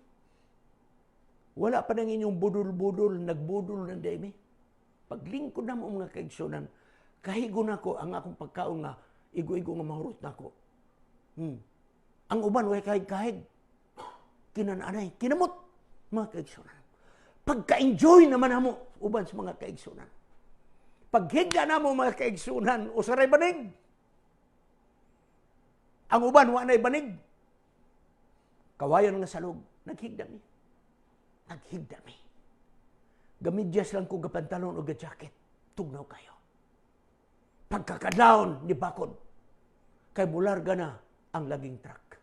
Wala pa nang inyong budol-budol, nagbudol ng day mi. Paglingkod na mo mga kaigsunan, kahigo na ko ang akong pagkaon nga, igo-igo nga mahurot na ko. Ang uban, way kahig-kahig. Kinananay, kinamot, mga kaigsunan. Pagka-enjoy naman na mo, uban sa mga kaigsunan. Paghiga na mo mga kaigsunan, usaray banig. Ang uban, wanay banig. Kawayan nga salog, naghigda mi. Naghigda mi. Gamidyas lang ko gapantalon o ga-jacket. Tugnaw kayo. Pagkakadlaon ni bakod, kay bularga na ang laging truck.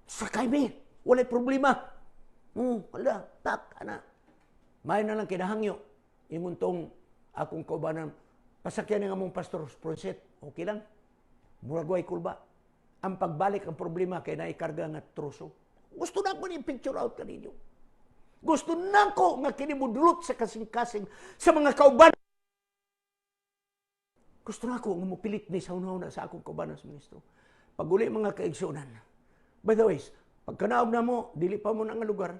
Sakay mi, walay problema. Wala, tak, ana. May na lang kinahangyo. Ingon tong akong kaubanan, pasakyan nga mong Pastor Proset, okay lang. Muragway kulba. Ang pagbalik ang problema kay naikarga nga troso. Gusto na ko ni picture out kaninyo. Gusto na ko nga kinibudlot sa kasing-kasing sa mga kauban. Gusto na ko nga mupilit ni sa una sa akong kauban sa ministro. Pag-uli mga kaigsunan. By the way, pagkanaog na mo, dili pa mo na nga lugar,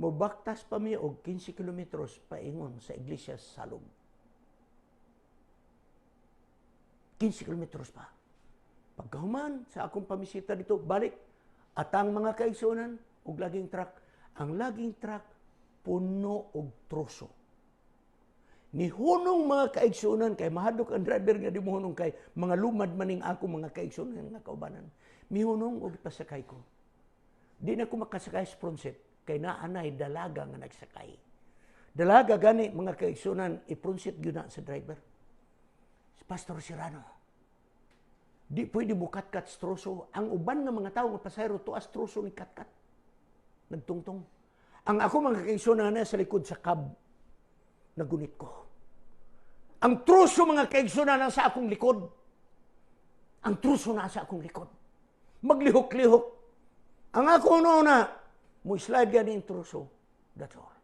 mobaktas pa mi og 15 kilometros paingon sa iglesia sa Salog. 15 kilometros pa. Pagkahuman sa akong pamisita dito, balik. At ang mga kaigsunan, og laging truck. Ang laging truck, puno og troso. Ni hunong mga kaigsunan, kay mahadok ang driver nga di mo hunong kay mga lumad maning ako mga kaigsunan nga kaubanan. Mihunong og pasakay ko. Di na ko makasakay sa pronset, kay naanay dalaga nga nagsakay. Dalaga gani mga kaigsunan, ipronset yun na sa driver. Si Pastor Serrano. Di pwede mo kat-kat stroso. Ang uban ng mga tao nga pasayro to astroso ni kat-kat. Nagtungtong. Ang ako mga kaigsunan na sa likod sa cab, nagunit ko. Ang truso mga kaigsunan na sa akong likod. Ang truso na sa akong likod. Maglihok-lihok. Ang ako na, mo slide yan yung truso. That's all.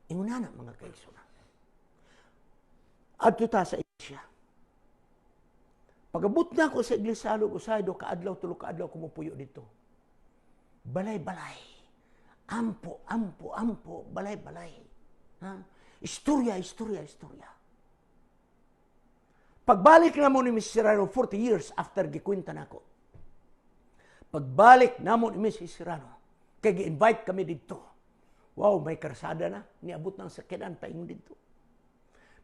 Inguna na mga kaigsunan. Adto ta sa iglesia. Pagabot na ko sa iglesia Salog, usaydo, kaadlaw, tulo kaadlaw, kumupuyo dito. Balay-balay. Ampo, balay-balay. Istorya. Pagbalik na mo ni Mrs. Serrano, 40 years after gikwenta na ko. Pagbalik na mo ni Mrs. Serrano, kaya gi-invite kami dito. Wow, may karsada na. Niabot ng sakinan pa yung dito.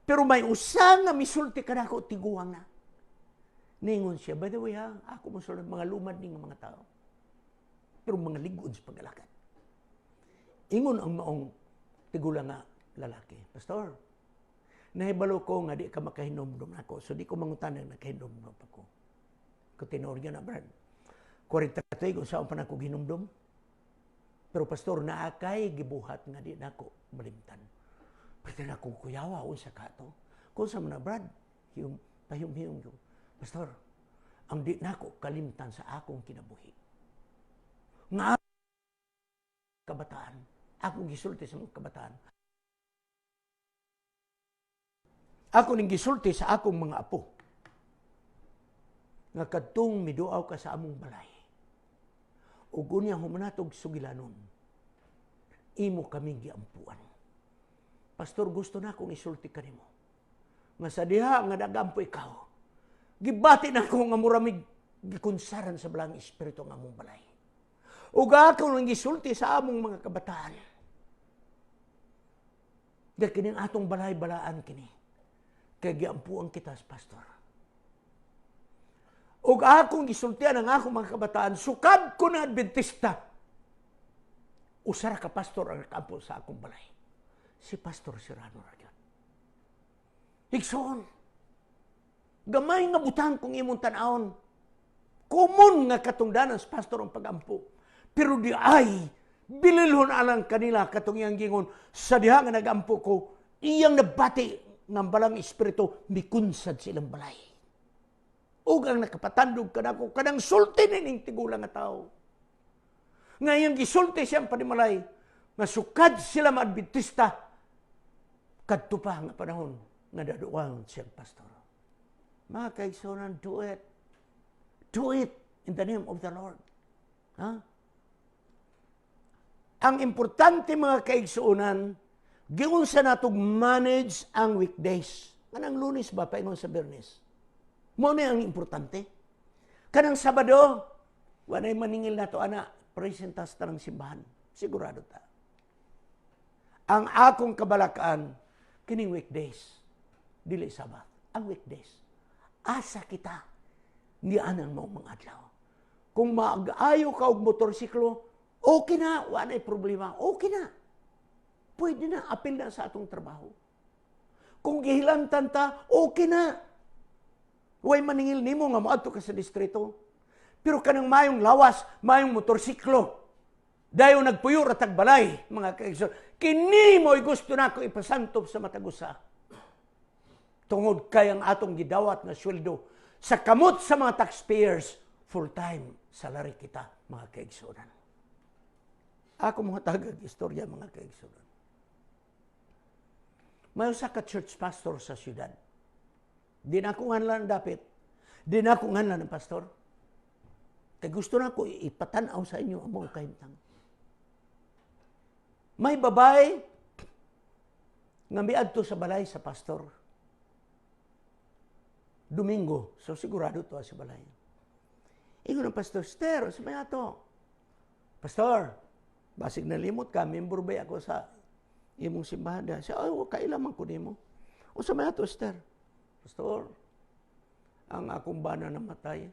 Pero may usang na misulti ka na ako, tiguang na. Ningon siya, by the way ha, ako masulad mga lumad ng mga tao. Pero mga ligod sa paglalakad. Ingon ang maong tigulang nga lalaki. Pastor, nahibalo ko nga di ka makahinomdom ako. So di ko mangutan na nakahinomdom ako. Kutinor niya na, Brad. 40 kung saan pa na ako hinomdom. Pero pastor, naakay gibuhat nga di na ako malimtan. Pwede na kong kuyawa, unsa ka to. Kung sa mga Brad, pahiyom-hiyom ko. Pastor, ang di na ko kalimtan sa akong kinabuhi. Nga kabataan, akong gisulti sa mga kabataan. Ako ning gisulti sa akong mga apo. Nga kadtong miduaw ka sa among balay. Ug unya humanatog sugilanon. Imo kaming giampuan. Pastor, gusto na akong isulti kanimo. Nga sa diha nga nagampo ikaw. Gibati na ko nga muramig gikunsaran sa balang espiritu nga among balay. Ug ako nang gisulti sa among mga kabataan. Nga kining atong balay-balaan kini. Kaya giampuan kita, Pastor. Ug akong gisultian ang akong mga kabataan, sukad ko na Adventista. Usara ka, Pastor, ang kampo sa akong balay. Si Pastor Serrano Ragyat. Higsoon, gamay nga butang kung imong tanawon. Common nga katungdanan sa Pastor ang pagampo. Pero di ay, bililhon alang kanila katong iyang gingon, sa diha nga nagampo ko, iyang nabati ng balang espiritu, mikunsad silang balay. Ug ang nakapatandog ka na ko, kanang sulti ning tigulang nga tao. Ngayong gisulti siyang panimalay, nga sukad sila ma-Adventista, kadto pa nga panahon, nga daduwang siyang pastor. Mga kaigsunan, do it. Do it in the name of the Lord. Ha? Ang importante mga kaigsunan, giunsa natog manage ang weekdays. Kanang Lunes ba, paingon sa Biyernes? Mo na ang importante. Kanang Sabado, wanay maningil na to, ana, presentas ta ng simbahan. Sigurado ta. Ang akong kabalakaan, kining weekdays, dili Sabat, ang weekdays. Asa kita, ni anang mga adlaw. Kung mag-ayo ka og motorsiklo, okay na, wanay problema, okay na. Pwede na, apil na sa atong trabaho. Kung gihilantan ta, okay na. Huwag maningil nimo nga moadto ka sa distrito. Pero kanang mayong lawas, mayong motorsiklo, dayon nagpuyo ratag balay, mga kaigsoon. Kini mo'y gusto na ko ipasantop sa matagusa. Tungod kay ang atong gidawat na sweldo sa kamot sa mga taxpayers, full-time salary kita, mga kaigsunan. Ako mga tagag-istorya, mga kaigsunan. May usa ka church pastor sa syudad. Di na ako nganlan dapit. Di na ako nganlan ng pastor. Kaya gusto na ko ipatanaw sa inyo ang mga kahimtang. May babae nga miadto sa balay sa pastor. Domingo. So sigurado to sa balay. Ingon ng pastor, Ster, sa may ato. Pastor, basig nalimot ka, member ba ako sa imong simbahan? Siya, ay, kailaman ko nimo. O sa may ato, Ster. Pastor, ang akong bana namatay.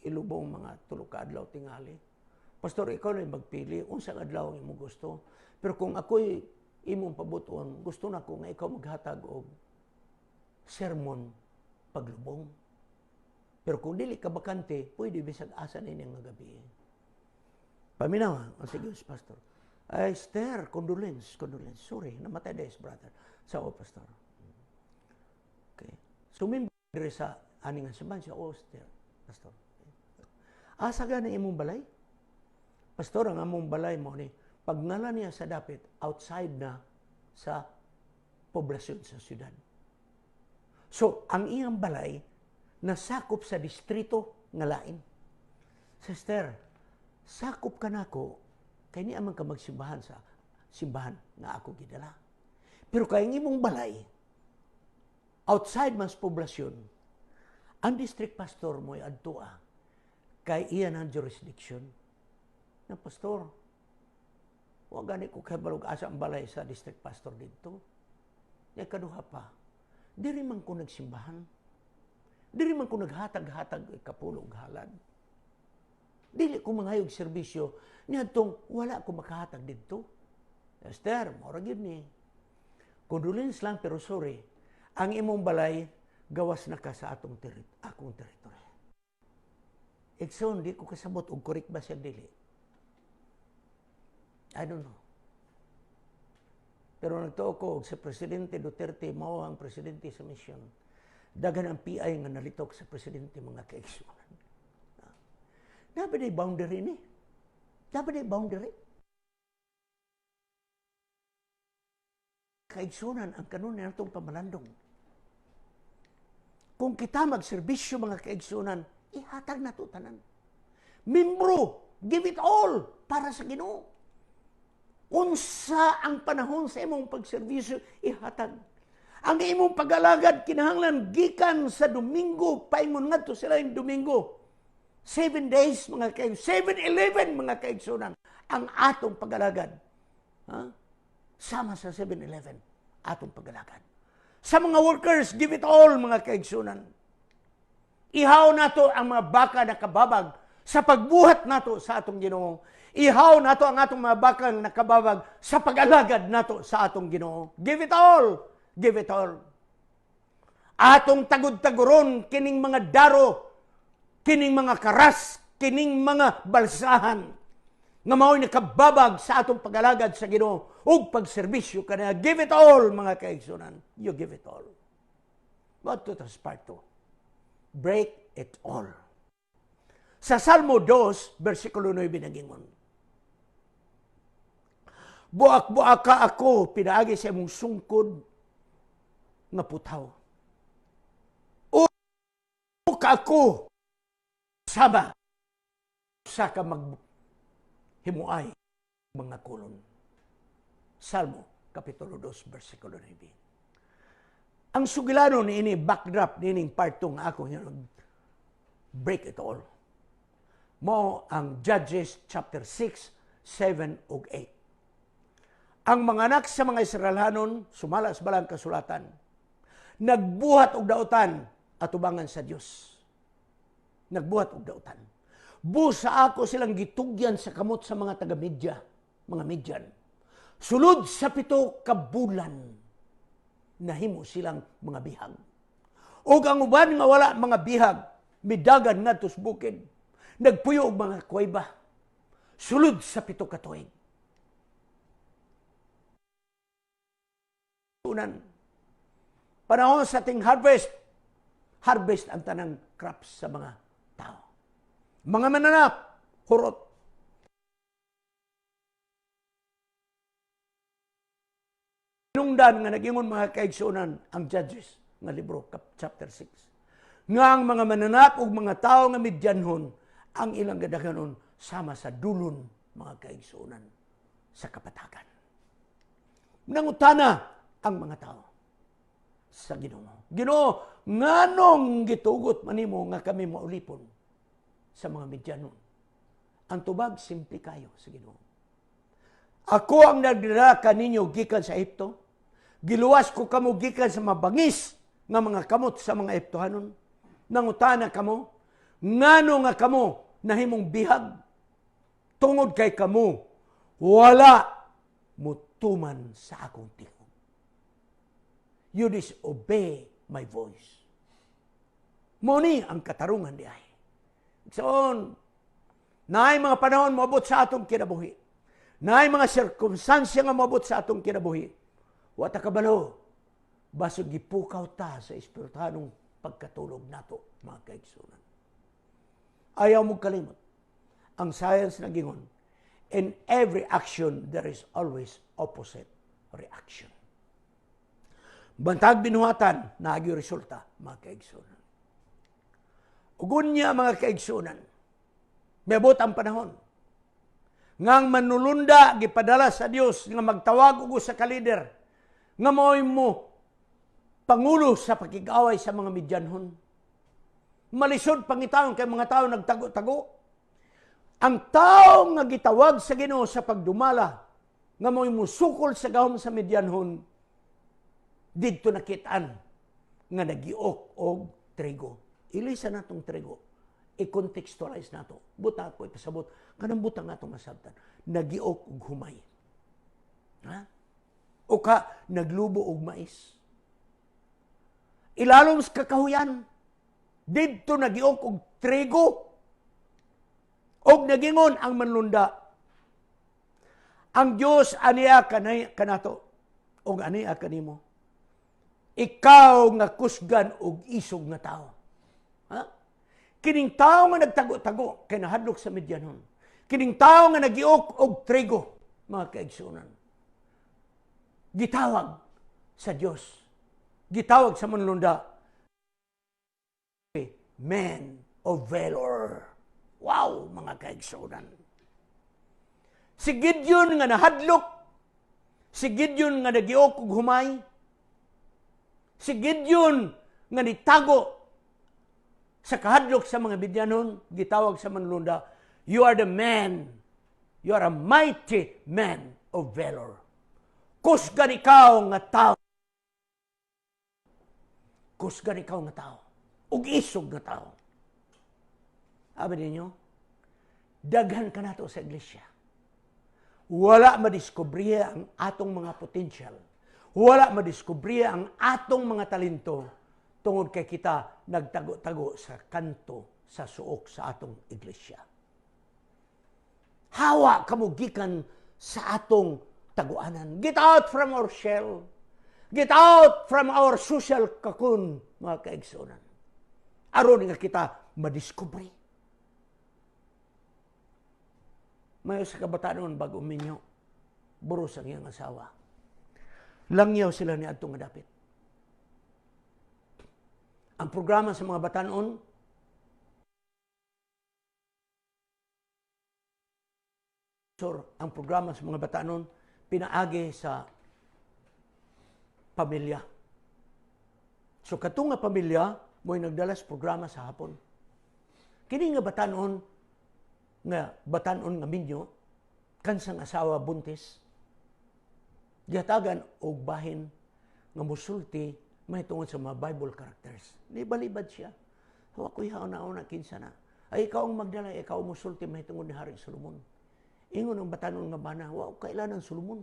Ilubong mga tulo ka adlaw tingali. Pastor, ikaw na magpili. Unsang adlaw ang imong gusto. Pero kung ako'y imong pabuton, gusto na ko nga ikaw maghatag og sermon paglubong. Pero kung dili ka bakante, pwede bisag asa na inyong gabi. Paminaw, ang sige, Pastor. Ay, Esther, condolence. Sorry, namatay des, brother. Sao, Pastor? Okay. Sumimbre sa aningan simbahan siya, Esther, Pastor. Asa ka na imong balay? Pastor, ang among balay mo ni, pagngalan niya sa dapit, outside na sa poblasyon sa syudad. So, ang iyang balay, nasakop sa distrito nga lain. Sister, sakop ka na ko, kay ni amang ka magsimbahan sa simbahan nga ako gidala. Pero kay imong balay, outside mas poblasyon, ang district pastor mo'y adtua, kay iyan ang jurisdiction. Na pastor, huwag gani ko kay balog asa ang balay sa district pastor dito. Nga kaduha pa, diri man ko nagsimbahan. Diri man ko naghatag-hatag kapulog halad. Dili ko mangayog serbisyo niadtong wala ko makahatag didto. Esther, mora gyud ni. Condolence lang pero sorry. Ang imong balay gawas na ka sa akong teritoryo. Ikson, di ko kasabot og correct ba siya dili. I don't know. Pero nagtuo ko sa Presidente Duterte, mao ang presidente sa misyon. Daghan ang PI nga nalitok sa presidente mga kaigsunan. Dapat ay boundary ni. Dapat ay boundary. Kaigsunan ang kanun na itong pamalandong. Kung kita magserbisyo mga kaigsunan, ihatag na ito tanan. Membro, give it all para sa Ginoo. Unsa ang panahon sa imong pagserbisyo, ihatag. Ang imong pag-alagad, kinahanglan, gikan sa Domingo, paingon nga to sila yung Domingo. 7 days, mga kaigsunan. 7-11, mga kaigsunan. Ang atong pag-alagad. Sama sa 7-11, atong pag-alagad. Sa mga workers, give it all, mga kaigsunan. Ihaw nato ang mga baka na kababag sa pagbuhat nato sa atong Ginoo. Ihaw nato ang atong mga bakang nakababag sa pag-alagad nato sa atong Ginoo. Give it all. Give it all. Atong tagod-taguron kining mga daro, kining mga karas, kining mga balsahan nga mao'y nakababag sa atong pag-alagad sa Ginoo ug pagserbisyo kaniya. Give it all, mga kaigsunan. You give it all. What to tas part 2? Break it all. Sa Salmo 2, versikulo 9 nagingon. Buak-buak ka ako, pinaagi sa imong sungkod nga putaw. O ka ako, sama sa ka maghimuay mga kulon. Salmo, Kapitulo 2, versikulo 9. Ang sugilano ni ini, backdrop ni ining part 2 nga ako, break it all. Mo ang Judges chapter 6, 7 ug 8. Ang mga anak sa mga Israelhanon, sumala sa balang kasulatan, nagbuhat og dautan atubangan sa Dios. Nagbuhat og dautan. Busa ako silang gitugyan sa kamot sa mga taga-Midya, mga Midyan. Sulod sa 7 ka bulan, nahimo silang mga bihag. Ug ang uban nga wala mga bihag, midagan ngadto sa bukid. Nagpuyo og mga kuweba. Sulod sa 7 ka tuig. Panahon sa ating harvest ang tanang crops sa mga tao. Mga mananap, hurot. Nungdan nga nagingon mga kaigsunan ang Judges nga libro, chapter 6. Nga ang mga mananap ug mga tao nga Midyanhon ang ilang gadaghanon sama sa dulon mga kaigsunan sa kapatagan. Nangutana ang mga tao sa Ginoo. Ginoo, nganong gitugot manimo nga kami maulipon sa mga Midyanon? Ang tubag, simple kayo sa Ginoo. Ako ang nagdala kaninyo gikan sa Ehipto. Giluwas ko kamo gikan sa mabangis nga mga kamot sa mga Ehiptohanon. Nangutana kamo, ngano nga kamo nahimong bihag? Tungod kay kamo, wala mutuman sa akong tingog. You disobey my voice. Muni ang katarungan di ay. So, naay mga panahon moabot sa atong kinabuhi. Naay mga sirkumstansya nga moabot sa atong kinabuhi. Wata kabalo, basod gipukaw ta sa espiritanong pagkatulog nato, mga kaigsunan. Ayaw mong kalimot. Ang science nagingon, in every action, there is always opposite reaction. Bantag binuhatan, naagi resulta, mga kaigsunan. Ugun niya, mga kaigsunan, meabot ang panahon. Ngang manulunda, gipadala sa Dios nga magtawag ugo sa kalider, nga mo'y mo, pangulo sa pakigaway sa mga Midyanhon. Malisod pangitaon kay mga tao nagtago-tago. Ang tao nga gitawag sa Ginoo sa pagdumala, nga mo'y musukol sa gahom sa Midyanhon, didto nakitaan nga nagiok og trigo. Ilisa natong trigo. I-contextualize nato. Buta ko ipasabot. Kanang buta nga itong masabtan. Nagiok og humay. Ha? O ka, naglubo og mais. Ilalom sa kakahuyan. Didto nagiok og trigo. Og nagingon ang manlunda. Ang Diyos aniya kanato. O ani kanimo. Ikaw nga kusgan og isog nga tao. Ha? Kining tao nga nagtago-tago kay nahadlok sa Midyanon. Kining tao nga nagiok og trigo, mga kaigsunan. Gitawag sa Dios. Gitawag sa manlunda. Men of valor. Wow, mga kaigsunan. Si Gideon nga nahadlok, si Gideon nga nagiok og humay, si Gideon nga nitago sa kahadlok sa mga Midyanon, gitawag sa manlunda, you are the man, you are a mighty man of valor. Kusgan ikaw nga tao. Kusgan ikaw nga tao. Ug isog nga tao. Sabi ninyo, daghan ka nato sa iglesia. Wala madiskubriya ang atong mga potential. Wala madiskubriya ang atong mga talento tungod kay kita nagtago-tago sa kanto, sa suok sa atong iglesia. Hawa kamugikan sa atong taguanan. Get out from our shell. Get out from our social cocoon, mga kaigsunan. Aron nga kita madiskubre. Mayo sa kabataan bago minyo, buros ang iyang asawa. Langyaw sila ni adtong nga dapit. Ang programa sa mga batanon, ang programa sa mga batanon, pinaagi sa pamilya. So katong nga pamilya, mo'y nagdala sa programa sa hapon. Kini nga batanon nga minyo, kansang asawa buntis, gihatagan og bahin nga musulti may tungod sa mga Bible characters. Libalibad siya. Hawa ko'y hauna-una kinsa na. Ay ikaw ang magdala, ikaw musulti may tungod ni Haring Solomon. Ingon ang batanon nga bana, wow, kailan ang Solomon?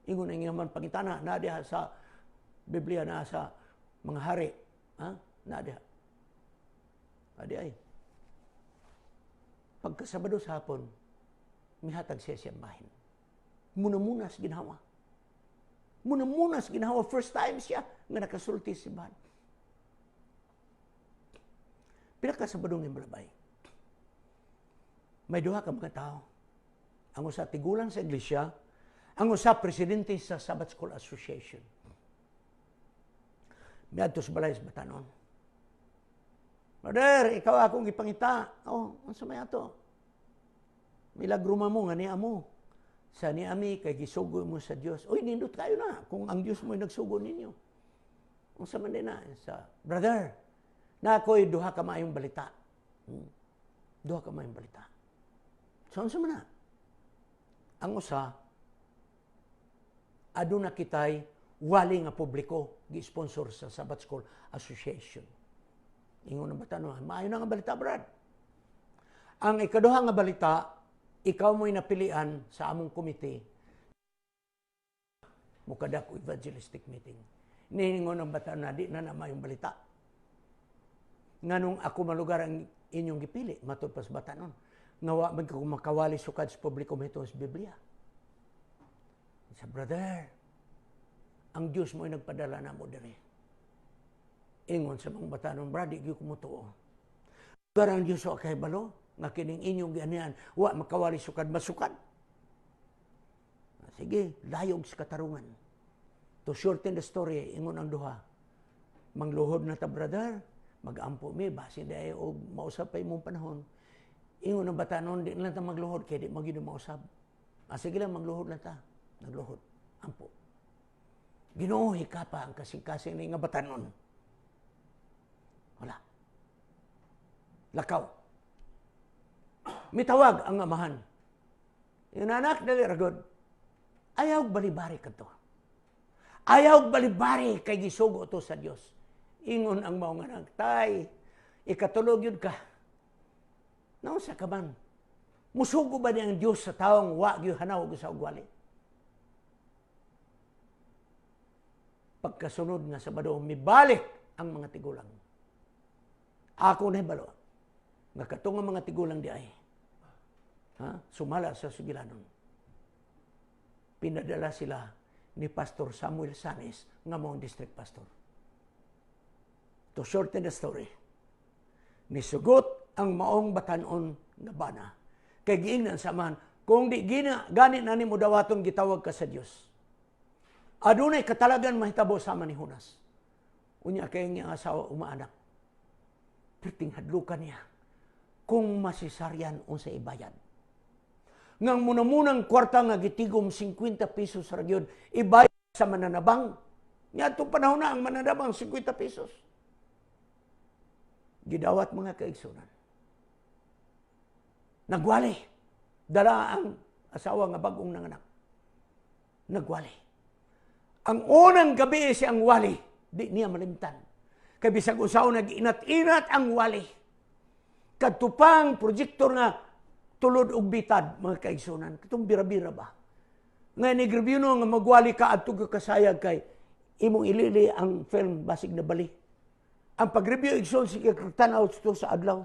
Ingon ang yaman pangitana, nadiha sa Biblia na sa mga hari. Ha? Nadiha. Adi ay. Pagkasabado sa hapon, mihatag siya siyang bahin. Muna-munas ginawa. Muna-munas ginawa. First time siya nga nakasulti si bahan. Pinakasabado ng balabay. May duha ka mga tao. Ang usa tigulang sa iglesia, ang usa presidente sa Sabbath School Association. Miadto sa balay sa batanon. Brother, ikaw akong ipangita. Oh, unsa may ato? Milagro mo nga niya mo. Sa niami kay gisugo mo sa Dios. Oy, nindot kayo na kung ang Dios mo ay nagsugo ninyo. Unsa man din na sa brother. Na ako'y duha ka maayong balita. Duha ka maayong balita. So unsa man na? Ang usa aduna kitay wali nga publiko gi-sponsor sa Sabbath School Association. Ingon ang batanon, maayo na nga balita, brad. Ang ikaduha nga balita, ikaw mo'y napilian sa among komite mukadak o evangelistic meeting. Nihingon ang batanon na di na mayong balita. Nganong ako malugar ang inyong gipili, matod pa sa batanon. Ngawa man ko makawali sukad sa publiko mahito sa Biblia. Sa brother, ang Diyos mo ay nagpadala na mo dali. Ingon sa mga batanon, brad, di ko mo tuo. Pero ang Diyos o kay balo, nga kining inyong ganihan, wa makawali sukad, masukad. Sige, layog sa katarungan. To shorten the story, ingon ang duha. Mangluhod na ta, brother, mag-ampo mi, basi dahil o mausap pa imong panahon. Ingon ang batanon, di lang ta magluhod, kaya di magino mausap. Sige lang, magluhod lang ta. Nagluhod, ampo. Ginoo, hikapa ang kasing-kasing na nga batanon. Wala. Lakaw. Mitawag ang amahan. Yung anak, dali ragod. Ayaw balibari ka to. Ayaw balibari kay gisugo to sa Dios. Ingon ang mga anak, tay, ikatulog yun ka. Nausa ka man. Musugo ba niya ang Diyos sa taong wa hanaw sa ugwali? Pagkasunod nga Sabado, mibalik ang mga tigulang. Ako na balo. Nga katong mga tigulang di ay. Sumala sa sugilanon. Pinadala sila ni Pastor Samuel Sanes nga mong district pastor. To shorten the story, nisugot ang maong batanon nga bana. Kay giingnan sa man, kung di gani na nimo dawaton gitawag ka sa Dios. Adunay katalagan mahitabo sama ni Jonas. Unya kay nga asawa umaanak. Perting hadlukan niya kung masisaryan unsa ibayad. Ngang munamunang kwarta nga gitigom 50 pesos ra gyud ibayad sa mananabang. Nya atong panahon na ang mananabang 50 pesos. Gidawat mga kaigsunan. Nagwali. Dala ang asawa nga bagong nanganak. Nagwali. Ang unang gabi siyang wali, di niya malimtan. Kay bisag usaw nag-inat-inat ang wali. Kadtupang projektor nga tulod og bitad, mga kaigsunan. Katong bira-bira ba? Nga ni-review nga magwali ka at tugo kasayag kay imong ilili ang film basig na bali. Ang pag-review igsoon sige tanaw ito sa adlaw.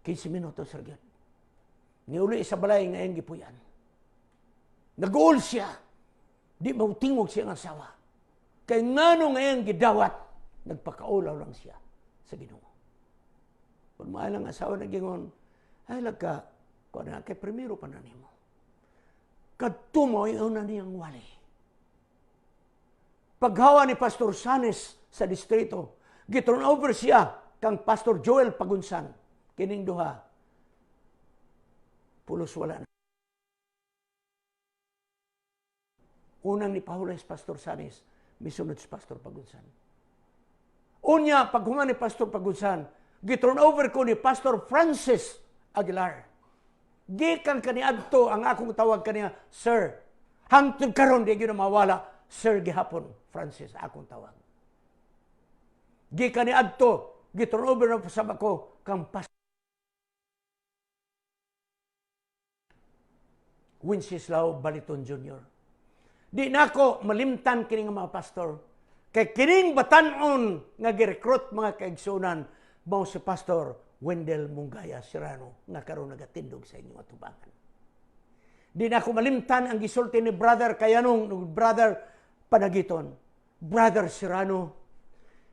15 minutos ra gyud. Niuli sa balay nga iyang gipuyan. Nag-uol siya. Di mautingog siya ng asawa. Kay ngano nga iyang gidawat, nagpakaulaw lang siya sa Ginoo. Kung maalang asawa na gingon, ay lagka, kung na kay primero pa na nimo. Kadto mo yun na niyang wali. Paghawa ni Pastor Sanes sa distrito, giturn over siya kang Pastor Joel Pagunsan. Kining duha, pulos wala na. Unang ni Pahules Pastor Sanes, misunod si Pastor Pagunsan. Unya, pag human ni Pastor Pagunsan, giturn over ko ni Pastor Francis Aguilar. Gikan kaniadto ang akong tawag kaniya, Sir. Hangtod karon di gyud mawala, Sir gihapon, Francis akong tawag. Gikan niadto, giturn over na sa ako kang Pastor Wenceslao Baliton Jr. Di na ako malimtan kining mga pastor. Kay kining batanon nga gi-recruit mga kaigsunan mao si Pastor Wendell Mungaya Serrano nga karon nagatindog sa inyong atubangan. Di na ako malimtan ang gisulti ni Brother Kayanong, Brother Panagiton, Brother Serrano.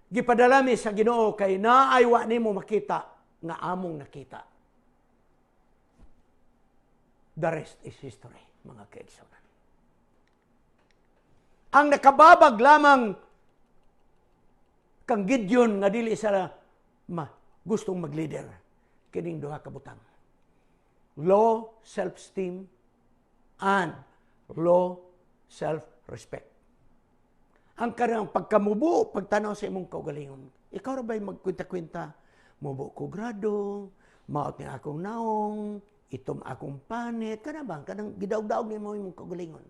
Gipadalami sa Ginoo kay naaywa nimo makita nga among nakita. The rest is history, mga kaigsunan. Ang nakababag lamang kang Gideon nga dili sa gustong mag-leader kining duha ka butang. Low self-esteem and low self-respect. Ang kanang pagkamubo, pagtanaw sa imong kaugalingon. Ikaw ra ba'y magkwenta-kwenta? Mubo ko grado, maot ni akong naong, itom akong panit, kanabang, kanang gidaog-daog ni mo imong kaugalingon.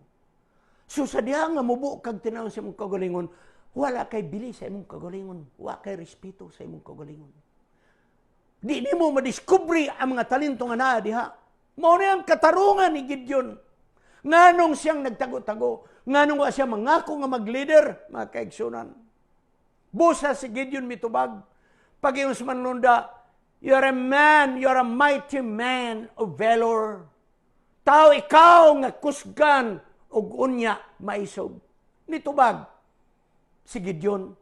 So sa diha nga mubo kag tinaw sa imong kaugalingon, wala kay bili sa imong kaugalingon, wala kay respeto sa imong kaugalingon. Di nimo madiskubre ang mga talento nga naa diha. Mao na ang katarungan ni Gideon. Nganong siyang nagtago-tago, nganong wa siya mangako nga mag-leader, mga kaigsunan. Busa si Gideon mitubag, pag-iyon sa manlunda, you're a man, you're a mighty man of valor. Tao ikaw nga kusgan og unya maisog. Nitubag si Gideon.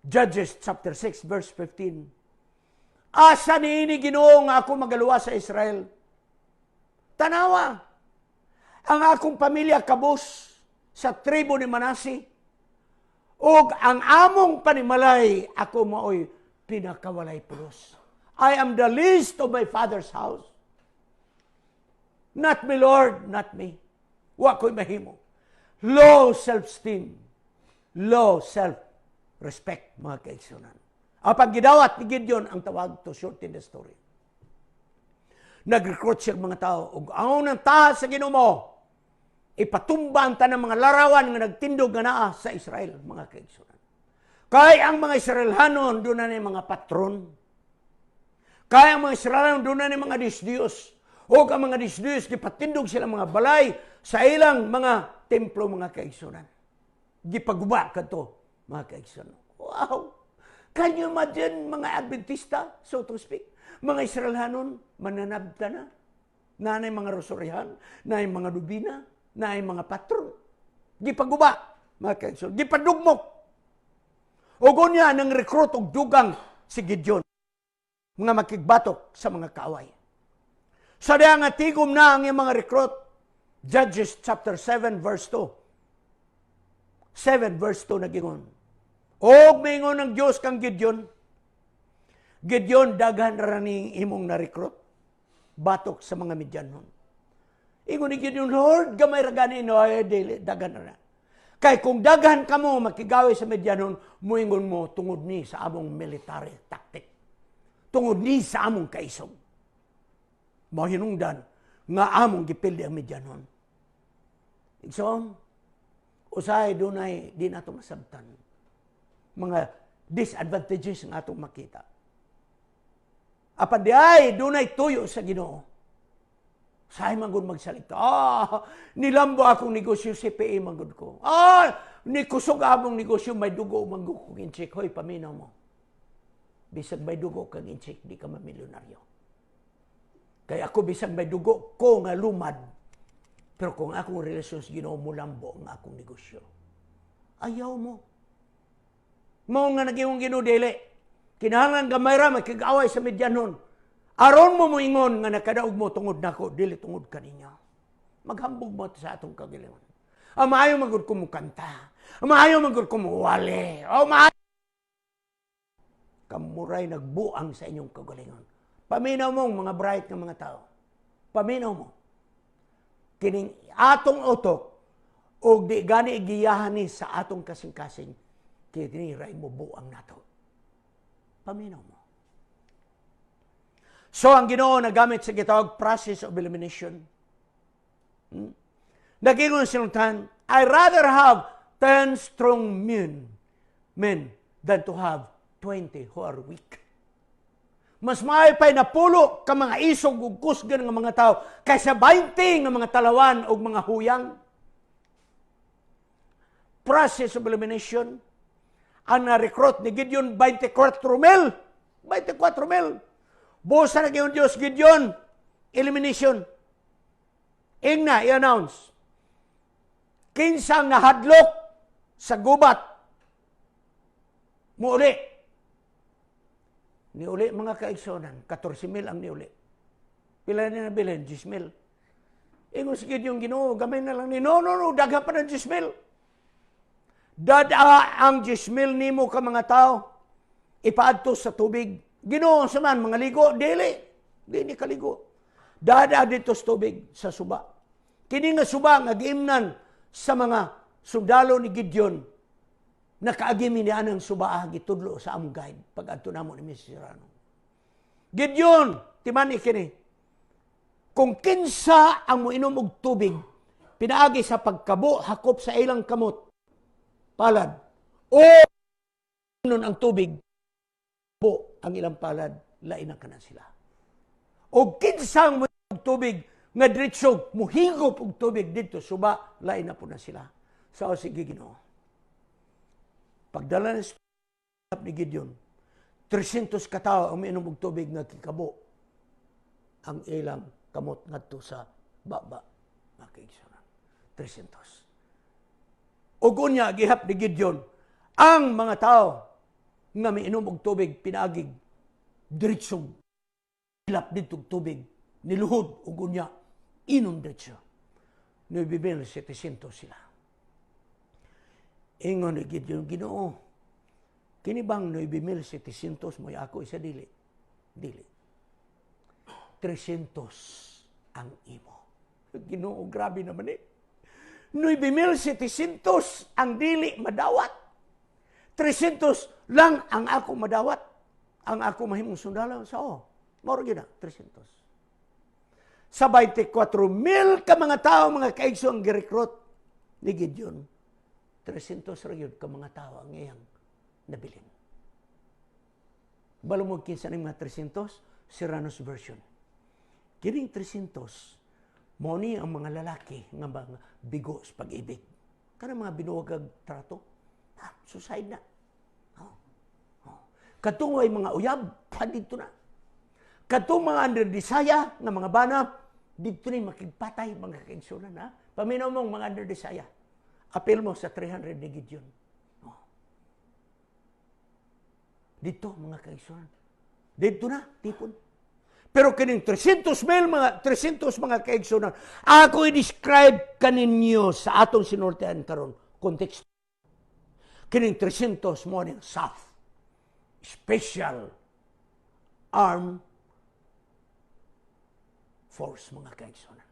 Judges chapter 6 verse 15. Asa niini Ginoo nga ako magaluwa sa Israel? Tanawa, ang akong pamilya kabus sa tribo ni Manasi, ug ang among panimalay ako maoy pinakawalay pulos. I am the least of my father's house. Not me, Lord, not me. Wa ko'y mahimo. Low self-esteem, low self-respect, mga kaigsunan. Apang gidawat ni Gideon ang tawag to shorten the story. Nag-recruit siya mga tao, ug ang unang taas sa Ginoo, ipatumba ang tanang mga larawan nga nagtindog nga naa sa Israel, mga kaigsunan. Kaya ang mga Israelhanon, doon na mga patron. Kaya ang mga Israelhanon, doon na mga disdiyos. O ang mga disdiyos, gipatindog sila mga balay sa ilang mga templo, mga kaigsunan. Gipaguba ka to, mga kaigsunan. Wow! Can you imagine mga Adventista, so to speak? Mga Israelhanon, mananabta na. Nanay mga rosaryahan, nanay mga dubina. na ay mga patron. Gipaguba, mga kaigsoon. Gipadugmok. O gunya nang recruit og dugang si Gideon. Mga makigbatok sa mga kaaway. Sa diya nga tigom na ang mga recruit. Judges chapter 7 verse 2. 7 verse 2 nagingon. Og maingon ng Diyos kang Gideon. Gideon, daghan ra ni imong na-recruit. Batok sa mga Midyanon. Ingon ni Gideon, Lord, gamay ra gani no ay dili daghan ra. Kay kung daghan kamo makigawi sa Midyanon, muingon mo tungod ni sa among military tactic. Tungod ni sa among kaisog. Mao hinungdan nga among gipildi ang Midyanon. Igsoon, usahay dunay di nato masabtan. Mga disadvantages nga atong makita. Apan di ay dunay tuyo sa Ginoo. Sahay manggod magsalita. Nilambo akong negosyo si PA manggod ko. Ni kusog among negosyo may dugo manggod kong inchik. Hoy, paminaw mo. Bisag may dugo kang inchik, di ka mamilyonaryo. Kaya ako bisag may dugo ko nga lumad. Pero kung akong relasyon sa Ginoo mo lambo ang akong negosyo. Ayaw mo. Mao nga naging Ginoo dili. Kinahanglan gamay ra makig-away sa Midyanon. Aron mo moingon nga nakadaog mo tungod nako, dili tungod kaninya. Maghambog mo sa atong kagalingon. Maayo magud ko mo kanta. Maayo magud ko mo wali. Maayo kamuray nagbuang sa inyong kagalingon. Paminaw mo mga bright nga mga tao. Paminaw mo. Kining atong utok og di gani igiyahan ni sa atong kasing-kasing kini ray mo buang nato. Paminaw mo. So, ang Ginoo nagamit sa gitawag process of elimination. Nagingon silungtan, I rather have 10 strong men than to have 20 who are weak. Mas maaypay na pulo ka mga isog ug kusgan nga mga tao kaysa 20 nga mga talawan ug mga huyang. Process of elimination. Ang na-recruit ni Gideon 24,000. 24,000. Busa na ngayon Diyos, Gideon, elimination. Ingna, i-announce. Kinsang nahadlok sa gubat. Muuli. Niuli mga kaigsonan, 14,000 ang niuli. Pila na nabilin, 10,000. Ingon si Gideon, Ginoo, gamay na lang ni, no, daghan pa ng 10,000. Dada ang 10,000 nimo ka mga tao, ipaadto sa tubig. Ginoo sa man, mga ligo, dili kaligo. Dada dito sa tubig, sa suba. Kini nga suba, nga giimnan sa mga sundalo ni Gideon, nakaagimi niya ng suba, gitudlo sa among guide, pag-adto namo ni Mrs. Serrano. Gideon, timani kini, kung kinsa ang moinom og tubig, pinaagi sa pagkabo, hakop sa ilang kamot, palad, o nun ang tubig, po ang ilang palad, lain ang kanan sila. O kinsang mo tubig, nga diretsyo, muhigop og tubig dito, suba, lain na po na sila. So, sige Ginoo. Pagdala ni Gideon, 300 katao ang miinom og tubig nga kikabo, ang ilang kamot ngadto sa baba. Makikisunan. 300. O gunya, gihap ni Gideon, ang mga tao nga miinom og tubig, pinagig, diretsong, hilap dito tubig, niluhod o gunya, inom diretsyo. 9,700 sila. Ingon ni Gideon, Ginoo, kini bang 9,700 mo ako isa dili? Dili. 300 ang imo. Ginoo, grabe naman 9,700 ang dili madawat. 300 lang ang ako madawat. Ang ako mahimong sundalo sa moro gyud na 300. Sa 24,000 ka mga tao, mga kaigso ang girecruit ni Gideon. 300 ra gyud ka mga tao ang iyang nabilin. Balumog kinsa ning mga 300, Serrano's version. Kining 300 mo ni ang mga lalaki nga mga bigo sa pag-ibig. Kanang mga binuwag trato. Suicide na. Katong ay mga uyab, dito na. Katong mga under disaya nga mga bana, dito na makigpatay, mga kaigsunan, Paminaw mong mga under Desaya. Apil mo sa 300 ni Gideon. Oh. Dito, mga kaigsunan. Dito na, tipon. Pero kining 300 mga kaigsunan, ako i-describe kaninyo sa atong sinultian karon konteksto. Kining 300 mo ning South. Special Armed Force, mga kaigsunan.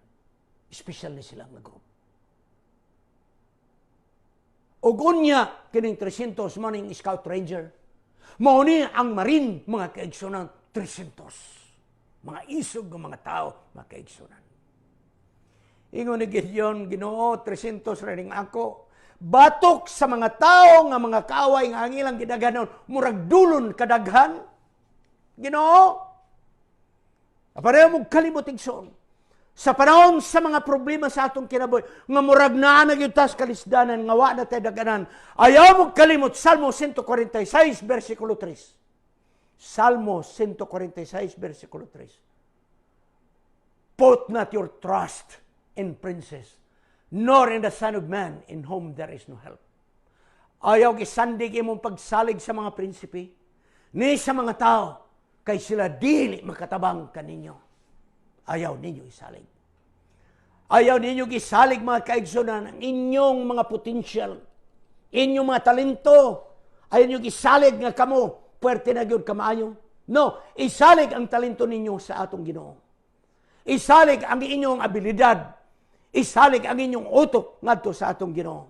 Special ni sila nga group. O gunya, kining 300 mo ning Scout Ranger, mao ni ang Marine, mga kaigsunan, 300. Mga isog ng mga tao, mga kaigsunan. Ingon ni Gideon, Ginoo, 300 rin ako. Batok sa mga tao nga mga kaaway nga ang ilang gidaghanon, murag dulon kadaghan. Ginoo, apareho mong kalimot igsoon. Sa panahon sa mga problema sa atong kinabuhi, nga murag na nagyutas kalisdanan, nga wa na tayo daganan, ayaw mong kalimot, Salmo 146, versikulo 3. Salmo 146, versikulo 3. Put not your trust in princes, nor in the Son of Man, in whom there is no help. Ayaw gisandig imong pagsalig sa mga prinsipe, ni sa mga tao, kay sila dili makatabang kaninyo. Ayaw ninyo isalig. Ayaw ninyo gisalig, mga kaigsunan, ang inyong mga potential, inyong mga talento. Ayaw ninyo gisalig nga kamo, puwerte na gyud kamaayo. No, isalig ang talento ninyo sa atong Ginoo. Isalig ang inyong abilidad. Isalig ang inyong utok ngadto sa atong Ginoo.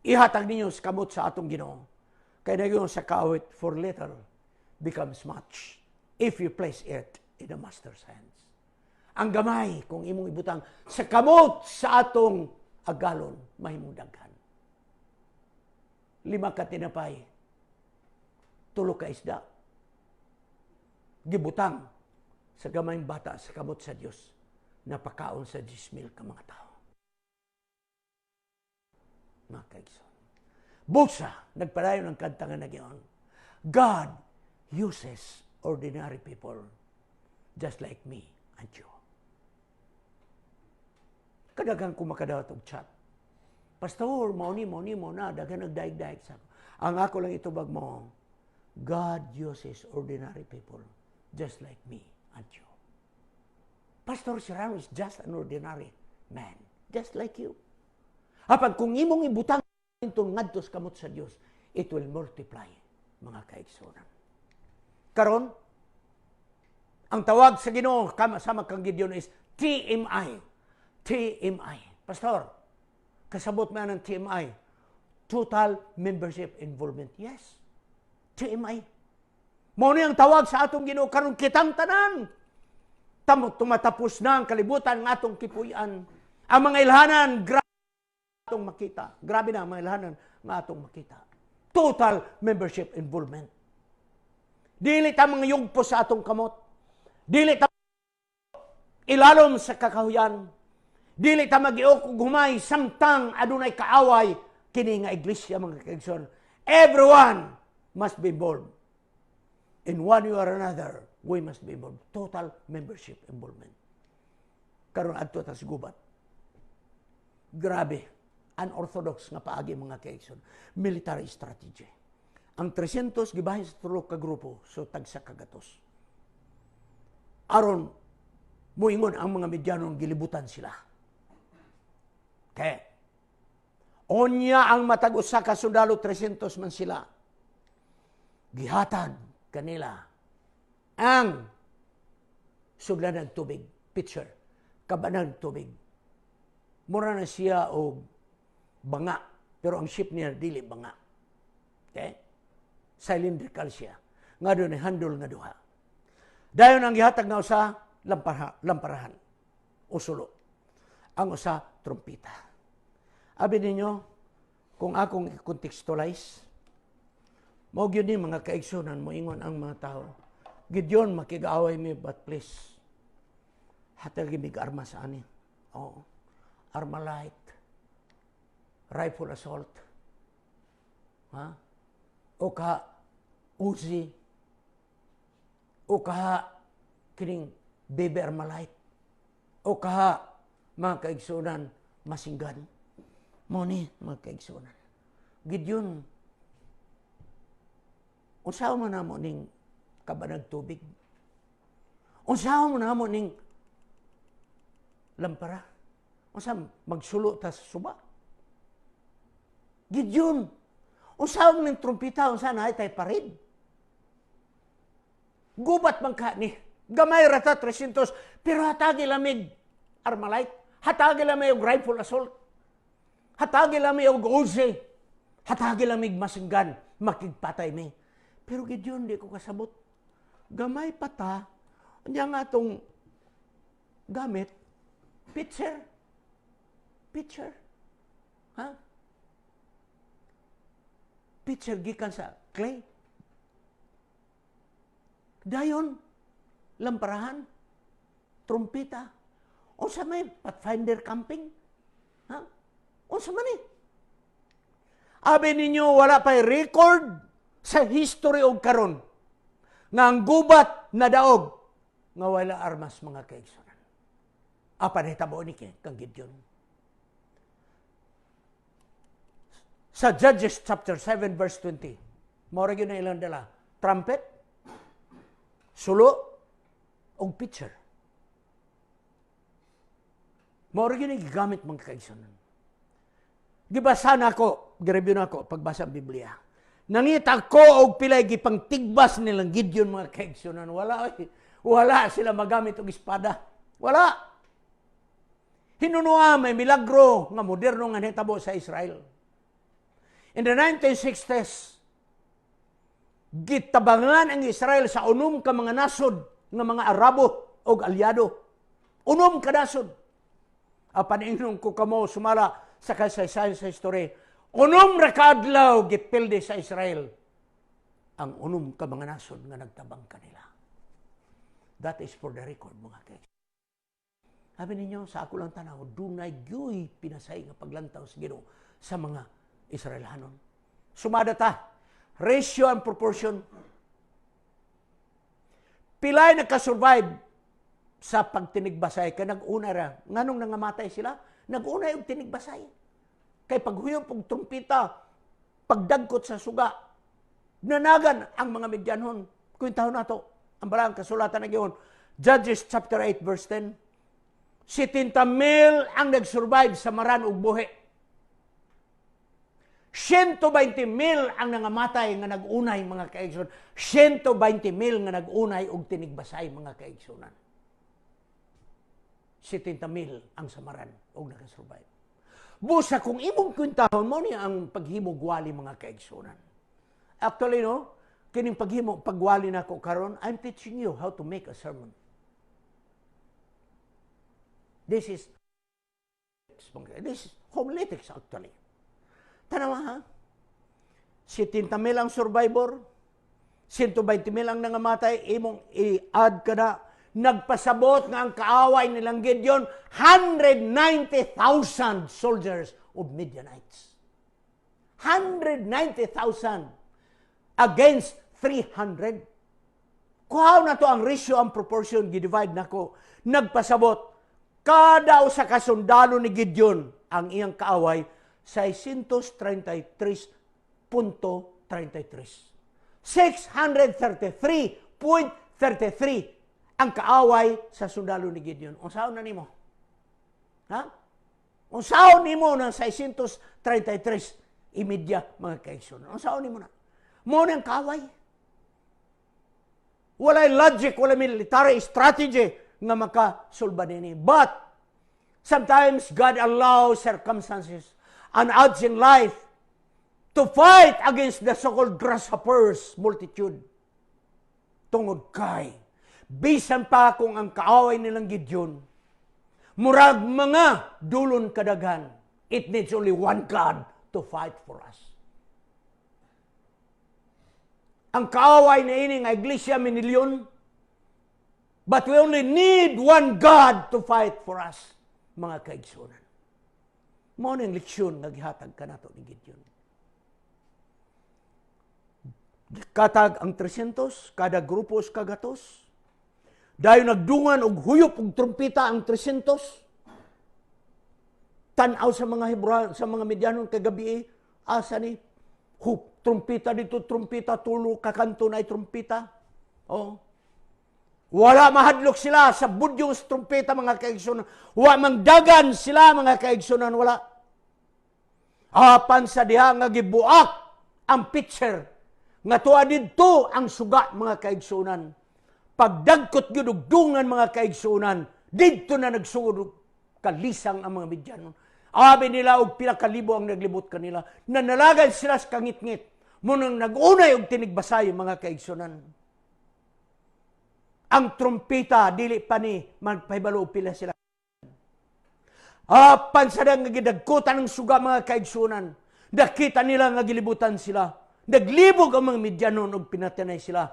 Ihatag ninyo sa kamot sa atong Ginoo. Kaya nagyon sa kawit, for little becomes much if you place it in the master's hands. Ang gamay kung imong ibutang sa kamot sa atong agalon, mahimong daghan. 5 ka tinapay, 3 ka isda. Gibutang sa gamayng bata sa kamot sa Dios, napakaon sa 10,000 ka mga tao. Mga kaigsoon. Busa, nagpadayon ng kantangan na giyon. God uses ordinary people just like me and you. Kadagang kumakadawat og chat. Pastor, mo na, dagan nagdaig-daig sa ako. Ang ako lang itubag mo, God uses ordinary people just like me and you. Pastor Serrano is just an ordinary man, just like you. Apan kung imong ibutang itong ngadtos kamot sa Dios, it will multiply, mga kaigsunan. Karon, ang tawag sa Ginoo sama kang Gideon is TMI. TMI. Pastor, kasabot man ng TMI, total membership involvement. Yes. TMI. Mao ni ang tawag sa atong Ginoo karon kitang tanan. Tumatapos na ang kalibutan ng atong kipuy-an. Ang mga ilhanan, grabe atong makita. Grabe na ang mga ilhanan ng atong makita. Total membership involvement. Dili ta mga yugpo sa atong kamot. Dili ta ilalom sa kakahuyan. Dili ta magiok og humay samtang adunay kaaway kini nga iglesia, mga kaigsoon. Everyone must be involved. In one way or another, we must be involved. Total membership involvement. Karon adto ta sa gubat. Grabe, unorthodox nga paagi, mga kaigsoon. Military strategy. Ang 300 gibahin sa 3 ka grupo, so tagsa ka gatos. Aron muingon ang mga medyanong gilibutan sila. Okay. Onya ang matag usa ka sundalo, 300 man sila. Gihatag kanila ang suglan ng tubig, pitcher, kabanang tubig. Mura na siya o banga, pero ang ship niya dili banga. Okay? Cylindrical siya. Nga doon ay handle nga duha. Dayon ang gihatag nga usa, lamparahan, usulo. Ang usa, trumpita. Abi ninyo, kung akong i-contextualize, mao gyud ni mga kaigsunan mo ingon ang mga tao. Gideon makigaaway mi, but please hatag mi arma sa ani. Oo. Armalite, rifle assault. Ha? O ka Uzi. O ka kining baby Armalite. O ka mga kaigsunan masinggan. Mo ni mga kaigsunan. Gideon, unsaon man namo ning kabanag tubig? Unsaon man namo ning lampara? Unsa magsulo ta sa suba? Gideon, unsaon ning trumpeta? Unsa na tay parid? Gubat man ka ni gamay rata 300 pero hatagi lamig Armalite, hatagi lamig og rifle assault, hatagi lamig og Uzi, hatagi lamig masinggan, makigpatay mi. Pero Gideon, di ko kasabot. Gamay pata, niya nga itong gamit, pitcher. Ha? Pitcher gikan sa clay. Dayon, lamparahan, trumpita. Unsa may Pathfinder camping? Ha? Unsa man eh? Abi ninyo, wala pa'y record sa history og karon nga ang gubat na daog nga wala armas mga kaigsunan. Apa nahitabo ni kang Gideon. Sa Judges chapter 7 verse 20, mao ra gyud na ilang dala, trumpet, sulo, og pitcher. Mao ra gyud gigamit mga kaigsunan. Gibasa nako, gi-review nako pagbasa ang Biblia. Nangita ko og pilay gipangtigbas nilang Gideon mga kaigsunan. Wala sila magamit og espada. Wala. Hinunua may milagro nga moderno nga nahitabo sa Israel. In the 1960s, gitabangan ang Israel sa unom ka mga nasod nga mga Arabo o alyado. Unom ka nasod. Apan inong ko kamo sumala sa kasaysayan sa history. Unom ra kaadlaw gipilde sa Israel ang unom ka mga nasod nga nagtabang kanila. That is for the record, mga kaibigan. Sabi ninyo, sa ako lang tanaw, dunay gyoy pinasay nga paglantaw sa Ginoo sa mga Israelanon. Sumada ta, ratio and proportion. Pilay nagka-survive sa pagtinigbasay. Kaya nag-una ra. Nganong nangamatay sila? Nag-una yung tinigbasay. Kay paghuyong pong trumpita, pagdagkot sa suga, nanagan ang mga Midyanhon. Kwentahon na to. Ang balang kasulatan na giyon. Judges chapter 8 verse 10. 70,000 ang nag-survive sa maran ug buhi. 120,000 ang nangamatay nga nag-unay mga kaigsunan. 120,000 nga nag-unay og tinigbasay mga kaigsunan. 70,000 ang samaran og nag-survive. Busa kung imong kwentahon mo ni ang paghimog-wali mga kaigsunan. Actually, no, kining pagwali na ko karon, I'm teaching you how to make a sermon. This is homiletics actually. Tanawa ha? 70,000 ang survivor, 120,000 ang nangamatay, imong i-add ka na, nagpasabot nga ang kaaway nilang Gideon, 190,000 soldiers of Midianites. 190,000 against 300. Kuhaw na to ang ratio, ang proportion, gidivide na ko. Nagpasabot, kada usa ka sundalo ni Gideon, ang iyang kaaway, 633.33. 633.33 ang kaaway sa sundalo ni Gideon. Unsaon na nimo? Ha? Unsaon nimo ng 633 imedya mga kaigsunan? Unsaon nimo na? Mo nang kaaway. Walay logic, walay military strategy nga makasulba nini. But sometimes God allows circumstances and odds in life to fight against the so-called grasshoppers multitude. Tungod kay, bisan pa kung ang kaaway nilang Gideon, murag mga dulon kadaghan, it needs only one God to fight for us. Ang kaaway na ini nga iglesia minilyon, but we only need one God to fight for us, mga kaigsunan. Mao ning leksyon nga gihatag kanato ni Gideon. Katag ang 300, kada grupos kagatos. Dayon nagdungan og huyop og trumpeta ang 300. tanaw sa mga Hebrew, sa mga Midyanon kagabi, asa ni trumpita dito, trumpita, tulo, kakanto na trumpita. Oh. Wala mahadlok sila sa budyong trumpita, mga kaigsunan. Wala mangdagan sila, mga kaigsunan, wala. Apan sa diha nga gibuak ang pitcher, nga tuwa dito ang suga, mga kaigsunan. Pagdagkot gidugdungan, mga kaigsunan, dito na nagsugod kalisang ang mga Midyanon. Abi nila og pila ka libo ang naglibot kanila. Nanalagan sila sa kangit-ngit. Munang nag-unay og tinigbasay, mga kaigsunan. Ang trumpita dili pa ni magpahibalo pila sila. Apan sa nga gidagkutan ng suga, mga kaigsunan. Nakita nila nga gilibutan sila. Naglibog ang mga Midyanon og pinatanay sila.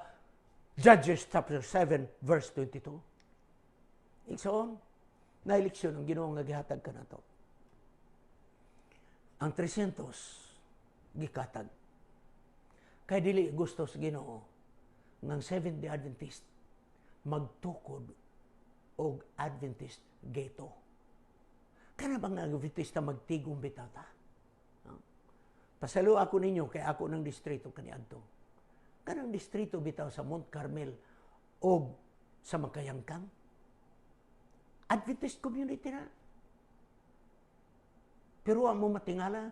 Judges chapter 7 verse 22. Igsoon, na eleksyon ang Ginoo nga gihatag kanato. Ang 300 gikatag. Kay dili gusto sa Ginoo ng Seventh-day Adventist magtukod og Adventist geto. Kana bang Adventista magtigong bitata? Pasalo ako ninyo kay ako ng distrito kaniadto. Kanang distrito bitaw sa Mount Carmel o sa Magkayangkang. Adventist community na. Pero ang mo matingala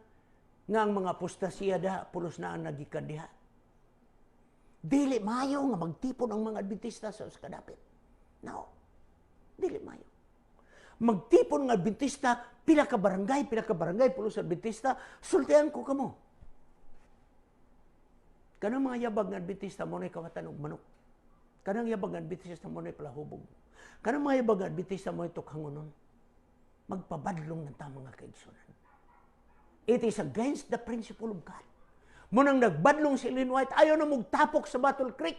nga ang mga apostasiya da pulos na ang nagikan diha. Dili mayo nga magtipon ang mga Adventista sa kadapit. No. Dili mayo. Magtipon ng Adventista, pila ka barangay, pulos Adventista, sultihan ko kamo. Kanang mga yabag ng Adventista mo na kawatan og manok. Kanang yabag ng Adventista mo na palahubog. Kanang mga yabag ng Adventista mo ito hangunon. Magpabadlong ng tamang mga kaigsunan. It is against the principle of God. Munang nagbadlong si Ellen White, ayaw na magtapok sa Battle Creek.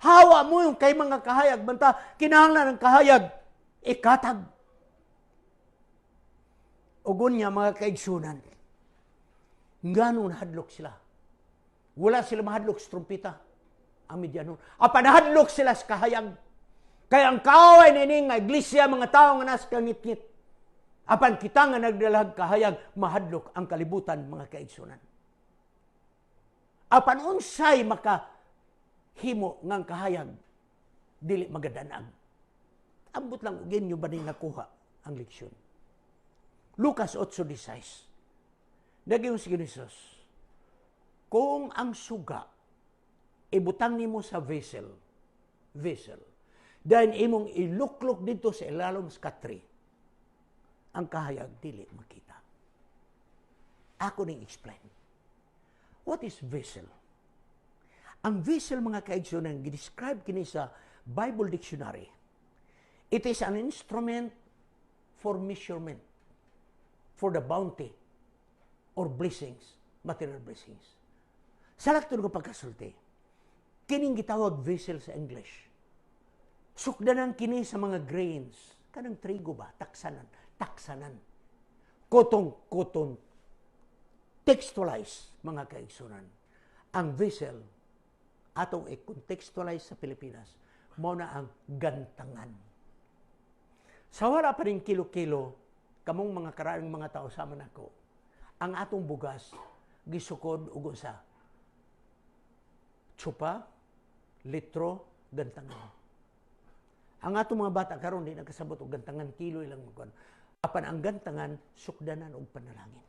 Hawa mo yung kay mga kahayag. Banta, kinahanglan ng kahayag, ikatag. Ugon niya, mga kaigsunan, ganun hadlok sila. Wala sila mahadlok sa trumpita, ang Midyanon. Apa nahadlok sila sa kahayag. Kaya ang kaaway nining nga iglesia, mga tao nga nasa kangit-ngit. Apan kita nga nagdalag kahayag, mahadlok ang kalibutan, mga kaigsunan. Apan unsay makahimo ngang kahayag, dili magadanag. Ambot lang ugin nyo ba rin nakuha ang leksyon. Lucas 8:16. Naging si Jesus, kung ang suga ibutang nimo sa vessel, dahil imong iluklok dito sa ilalom sa katri, ang kahayag dili makita. Ako ning explain. What is vessel? Ang vessel, mga kaigsunan, describe kini sa Bible Dictionary. It is an instrument for measurement, for the bounty or blessings, material blessings. Sa laktod ko pagkasulti, kining gitawag vessel sa English. Sukdanan kini sa mga grains, kanang trigo ba, taksanan. Kotong, textualize, mga kaigsunan. Ang vessel, atong i-contextualize sa Pilipinas, mao na ang gantangan. Sa wala pa rin kilo-kilo, kamong mga karaang mga tao sama nako, ang atong bugas, gisukod ug usa. Tsupa, litro, gantangan. Ang atong mga bata karon di nakasabot og gantangan, kilo ilang magkuan. Apan ang gantangan, sukdanan og panalangin.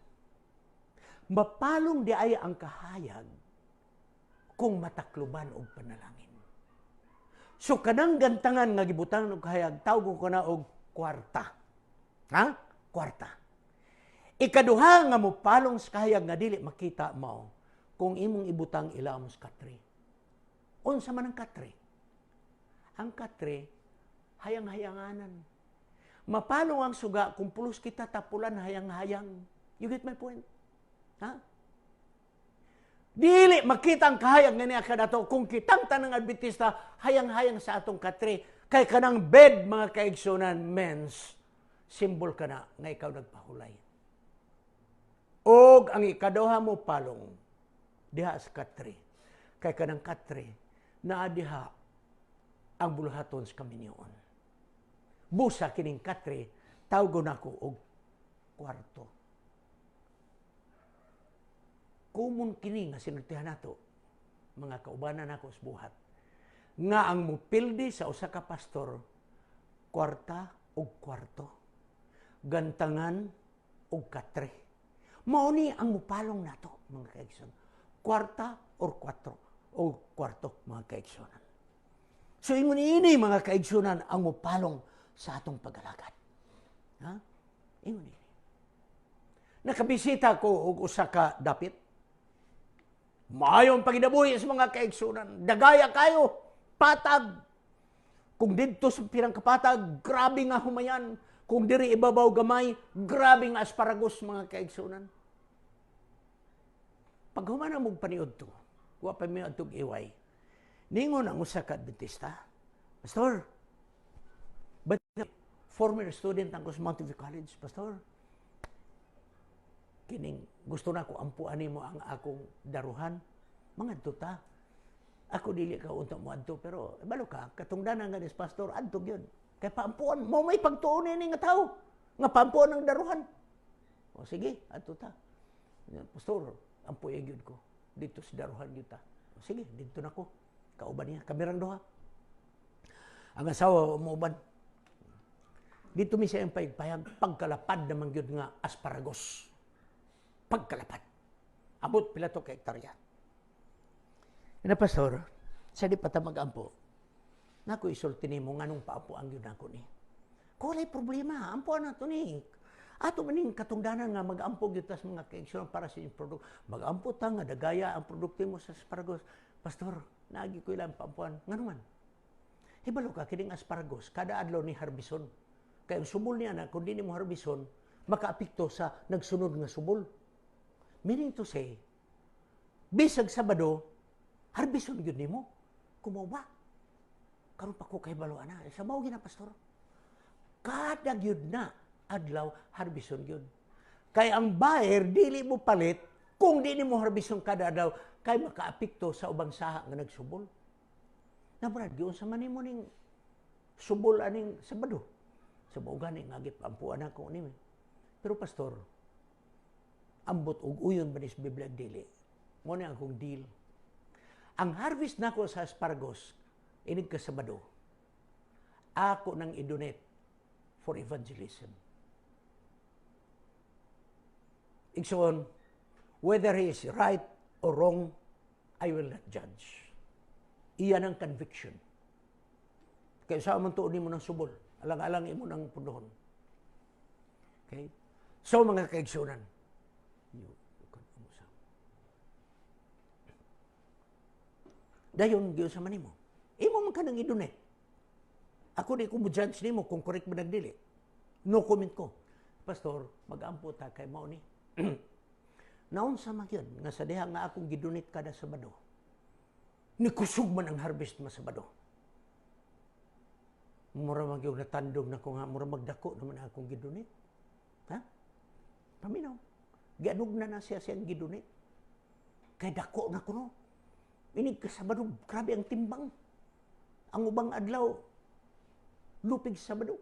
Mapalong di ay ang kahayag kung matakluban og panalangin. So kanang gantangan nga gibutangan og kahayag, tawag ko na og kwarta. Ha? Kwarta. Ikaduha nga mo palong sa kahayag nga dili makita mao kung imong ibutang ilawom sa katre. Unsa man ang katre? Ang katre hayang-hayanganan. Mapalong ang suga kung pulos kita tapulan hayang-hayang. You get my point? Ha? Dili makita ang kahayag nga niya kadato kung kitang tanang Adventista hayang-hayang sa atong katre. Kay kanang bed, mga kaigsunan, mens, simbol ka na nga ikaw nagpahulay. Og ang ikaduha mo palong diha sa katre. Kay kanang katre naa diha ang buluhaton sa kaminyoon. Busa kining katre tawgon nako og kwarto. Kumon kini nga sinultihan nato, mga kaubanan nako sa buhat, nga ang mupildi sa usa ka pastor, kwarta o kwarto, gantangan o katre. Mao ni ang mupalong nato, mga kaigsoon. Kwarta o kwarto, mga kaigsunan. So ingon ini mga kaigsunan ang mupalong sa atong pag-alagad. Ha? Ingon ini. Nakabisita ko og usa ka dapit. Maayong paginabuhi sa mga kaigsunan. Dagaya kayo, patag. Kung didto sa pirang kapatag, grabe nga humayan. Kung diri ibabaw gamay, grabe nga asparagus, mga kaigsunan. Pag humana mong paniod to, wa pa may atong iway, ningon ang usa ka Adventista, Pastor, but former student ang sa Mountain View College, Pastor, kining gusto na ko ampuan nimo ang akong daruhan, mga ta. Ako dili ka unta mo adto, pero balo ka, katungdanan nga ni Pastor, adto gyud. Kay paampuan, mo may pagtuon ni nga tao, nga paampuan ang daruhan. O sige, adto ta. Pastor, ampuy gyud ko. Dito sa daruhan gyud ta. O sige, dito na ko. Kauban niya, kamerang duha. Ang asawa umuban. Dito mi siya ang payag-payag, pagkalapad naman gyud nga asparagus. Pagkalapad. Abot pila to ka hektarya. Ina pastor, sa di pa ta mag-ampo, nako isulti nimo nganong paapo ang gyud nako ni. Kulay problema, ampuan na to ni. Ato maning katungdanan nga mag-ampo gyud tas mga kaigsoon para sa inyong produkto. Mag-ampo ta nga dagaya ang produkto mo sa asparagus. Pastor, naagi ko ilang paampuan. Ngano man? Hibalo ka kining asparagus kada adlaw ni harbison. Kay ang subol niya na kun di mo harbison, makaapekto sa nagsunod nga subol. Meaning to say, bisag Sabado, harbison gyud nimo. Kumaw ba? Karon pa ko kay balo ana. Sa mao gina pastor. Kada gyud na adlaw harbison gyud. Kay ang buyer dili mo palit kung di mo harbison kada adlaw kay makaapekto sa ubang saha nga nagsubol. Nabrad gyud sa man nimo ning subol aning Sabado. Sa mao gani nga gipampuan ako nimo. Pero pastor, ambot og uyon ba ni sa Biblia dili. Mo ni akong deal. Ang harvest nako sa asparagus inig ka Sabado. Ako nang i-donate for evangelism. Igsoon, whether he is right or wrong, I will not judge. Iyan ang conviction. Kaya sa man tuon mo ng subol, alang-alang imo ng pundohon. Okay? So mga kaigsunan, dayon gyud sa manimo. Imo man ka nang i-donate. Ako di ko mo judge nimo kung correct ba nagdili. No comment ko. Pastor, mag-ampo ta kay mao ni. Naon sa magyud nga sa diha nga akong gidonate kada Sabado. Nikusog man ang harvest ma Sabado. Mura magyud natandog na ko nga mura magdako naman akong gidonate. Ha? Paminaw. Gianug na siya siyang gidonate. Kay dako na ko no. Inig ka Sabado, grabe ang timbang. Ang ubang adlaw, lupig Sabado.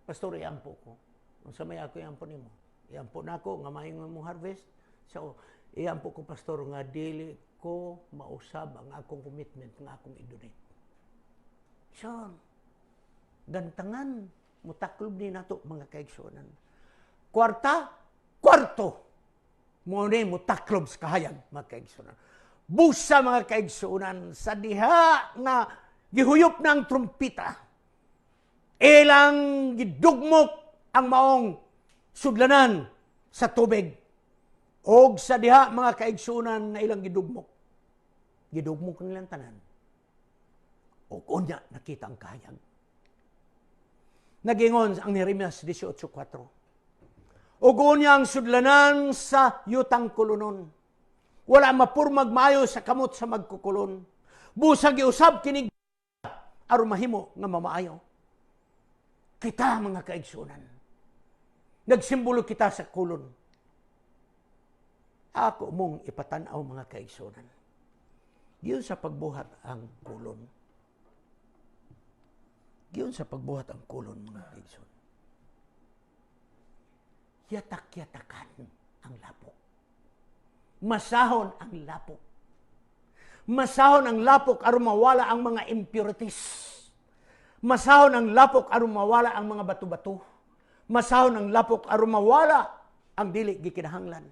Pastor, iampo ko. Kung sa may ako, iampo nimo. Iampo na ako, nga mayong mong harvest. So, iampo ko, pastor, nga dili ko mausab ang akong commitment nga akong i-donate. So, gantangan, mutaklob ni nato mga kaigsunan. Kwarto, muna mutaklob sa kahayag, mga kaigsunan. Busa mga kaigsunan, sa diha nga gihuyop ng trumpita, ilang gidugmok ang maong sudlanan sa tubig. O sa diha mga kaigsunan na ilang gidugmok. Gidugmok nilang tanan. O kunya nakita ang kahayag. Nagingon ang Jeremias 18:4. O kunya ang sudlanan sa yutang kulunon. Wala mapurmag maayo sa kamot sa magkukulon. Busag iusab kinig aron mahimo nga mamaayo. Kita mga kaigsunan. Nagsimbolo kita sa kulon. Ako mong ipatanaw mga kaigsunan. Giyon sa pagbuhat ang kulon. Giyon sa pagbuhat ang kulon mga kaigsunan. yatak-yatakan ang lapok. Masahon ang lapok. Masahon ang lapok aron mawala ang mga impurities. Masahon ang lapok aron mawala ang mga bato-bato. Masahon ang lapok aron mawala ang dili gikinahanglan.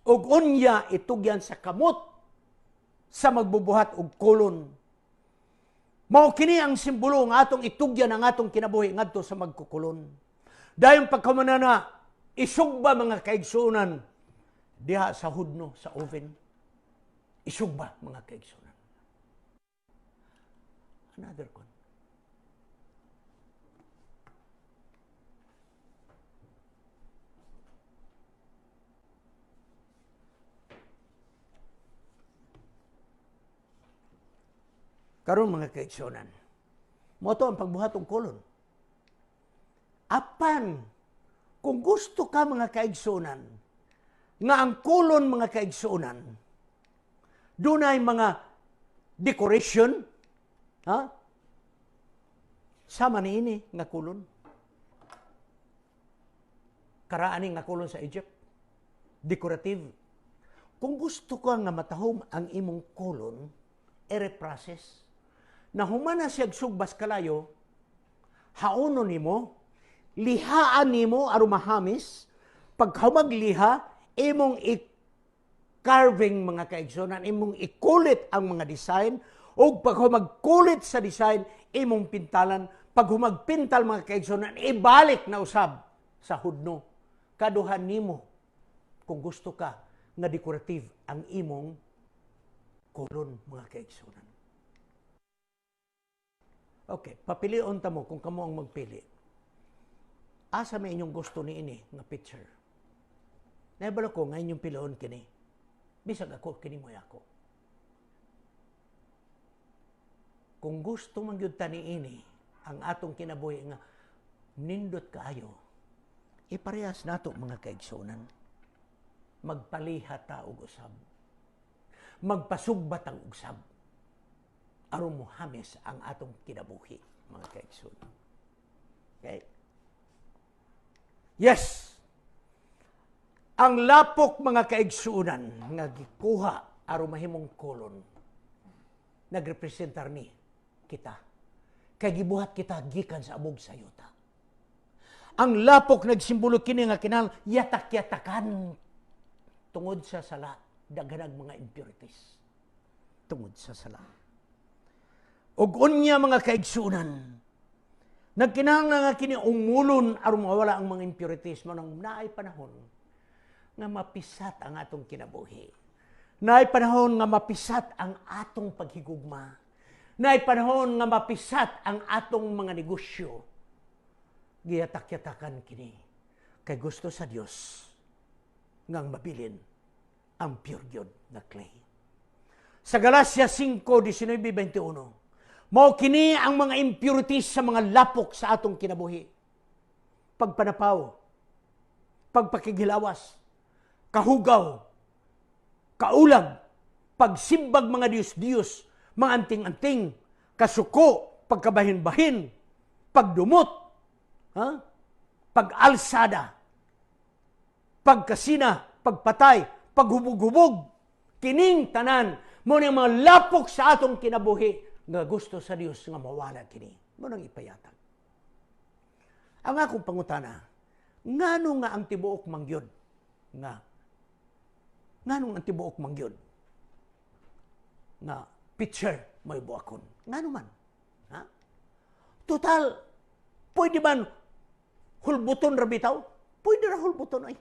Ug unya itugyan sa kamot sa magbubuhat og kolon. Mao kini ang simbolo nga atong itugyan ang atong kinabuhi ngadto sa magkukulon. Dayon pagkamanana isugba mga kaigsuonan diha sa hudno sa oven. Isugba mga kaigsuonan. Another one. Karon mga kaigsuonan, mo to ang pagbuhat og kolon. Apan, kung gusto ka mga kaigsuonan, nga ang kolon mga kaigsuonan, dunay mga decoration, ha? Sama niini nga kolon. Karaani nga kolon sa Egypt, decorative. Kung gusto ka nga matahom ang imong kolon, ere-process, na humana siya sugbas kalayo, haonon nimo, lihaan nimo aron mahamis, pag humagliha, imong i-carving mga kaigsuonan, imong ikulit ang mga design, o pag humagkulit sa design, imong pintalan, pag humagpintal mga kaigsuonan, ibalik na usab sa hudno. Kaduhan nimo, kung gusto ka, nga decorative ang imong kolon mga kaigsuonan. Okay, papilion ta mo kung kamo ang magpili. Asa may inyong gusto ni ini nga picture. Naibalo ko nga inyong pilion kini. Bisag ako kini mo ako. Kung gusto man gyud ta ni ini ang atong kinabuhi nga nindot kaayo, iparehas nato mga kaigsuonan. Magpaliha ta og usab. Magpasugbat ang usab. Aron mo hamis ang atong kinabuhi, mga kaigsuonan. Okay? Yes! Ang lapok mga kaigsuonan nga gikuha aron mahimong kolon, nagrepresentar ni kita. Kay gibuhat kita gikan sa abog sa yuta. Ang lapok nagsimbolo kini nga kinahanglan yatak-yatakan tungod sa sala, daghanag mga impurities. Tungod sa sala. Og unya mga kaigsuonan, nagkinahanglan nga kini umulon aron mawala ang mga impurities mo nang naay panahon nga mapisat ang atong kinabuhi. Naay panahon nga mapisat ang atong paghigugma. Naay panahon nga mapisat ang atong mga negosyo. Giyatak-yatakan kini kay gusto sa Dios ngang mabilin ang pure gyud nga clay. Sa Galacia 5:19-21, mao kini ang mga impurities sa mga lapok sa atong kinabuhi. Pagpanapaw, pagpakigilawas, kahugaw, kaulag, pagsimbag mga Diyos-Diyos, mga anting-anting, kasuko, pagkabahin-bahin, pagdumot, pag-alsada, pagkasina, pagpatay, paghubog-hubog, kining tanan, mo ng mga lapok sa atong kinabuhi, nga gusto sa Dios nga mawala kini. Mo nang ipayatag. Ang akong pangutana, ngano nga ang tibuok mangyod nga nganong ang tibuok mangyod nga picture may buakon. Ngano man? Ha? Total, pwede man hulbuton ra bitaw? Pwede ra hulbuton ay.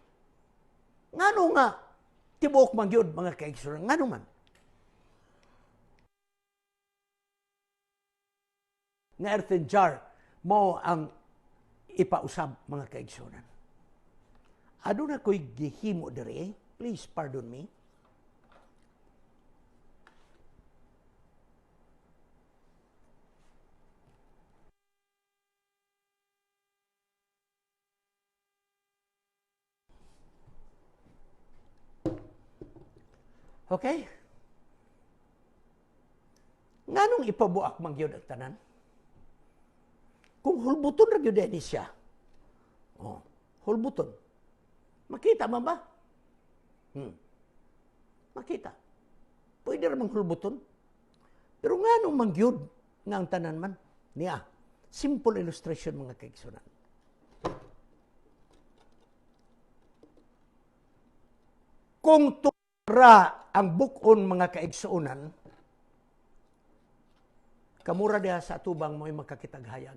Ngano nga tibuok mangyod mga kaigsuonan? Ngano man? Nga earthen jar, mo ang ipausab mga kaigsuonan. Aduna ko'y gihimo diri, please pardon me. Okay? Nganong ipabuak mangyod ang tanan? Kung hulbuton ra gyud ni siya. Oh, hulbuton. Makita man ba? Makita. Pwede ramang hulbuton. Pero nga nung mangyod nga ang tanan man, niya, simple illustration mga kaigsunan. Kung tura ang bukon mga kaigsunan, kamura diha sa atubang mo'y magkakitaghayag.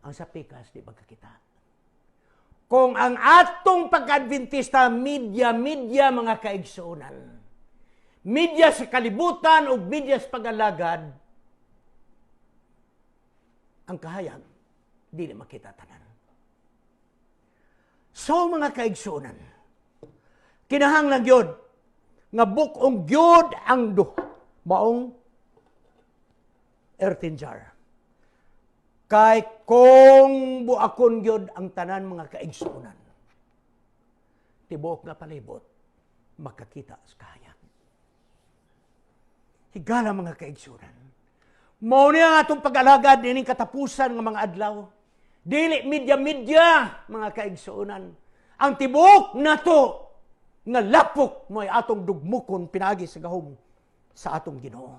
Ang sa pikas, di magkakita. Kung ang atong pag-Adventista, media mga kaigsunan, media sa kalibutan o media sa pag-alagad, ang kahayag, di na makita tanan. So mga kaigsunan, kinahanglan gyud nga bukong gyud ang maong earthen jar. Kay kung buakon gyud ang tanan mga kaigsunan, tibok nga palibot, makakita sa kahayag. Higala mga kaigsunan, mao niya atong pag-alagad ining katapusan nga mga adlaw. Dili media mga kaigsunan. Ang tibok nato nga lapok mo'y atong dugmukon pinagi sa gahom sa atong Ginoo.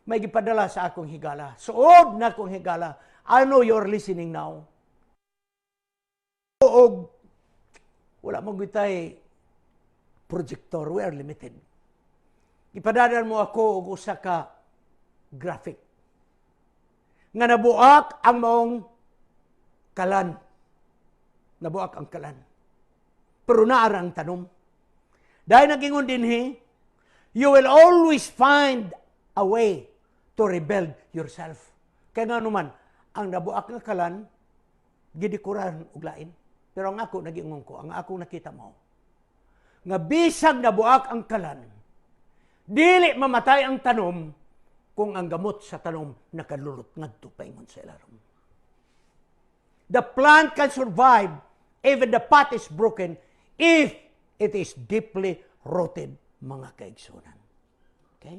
May gipadala sa akong higala. Suod na akong higala. I know you're listening now. O wala magwitay projector. We are limited. Ipadadan mo ako og usa ka graphic. Nga nabuak ang maong kalan. Nabuak ang kalan. Pero naara ang tanom. Dahil nagingon dinhi, you will always find a way to rebuild yourself. Kaya nga naman, ang nabuak nga kalan, gidikuran og lain. Pero ang ako, nagingon ko, ang ako nakita mo, nga bisag nabuak ang kalan, dili mamatay ang tanom kung ang gamot sa tanom nakalulot ngadto paingon sa ilalim. The plant can survive even the pot is broken if it is deeply rooted, mga kaigsunan. Okay?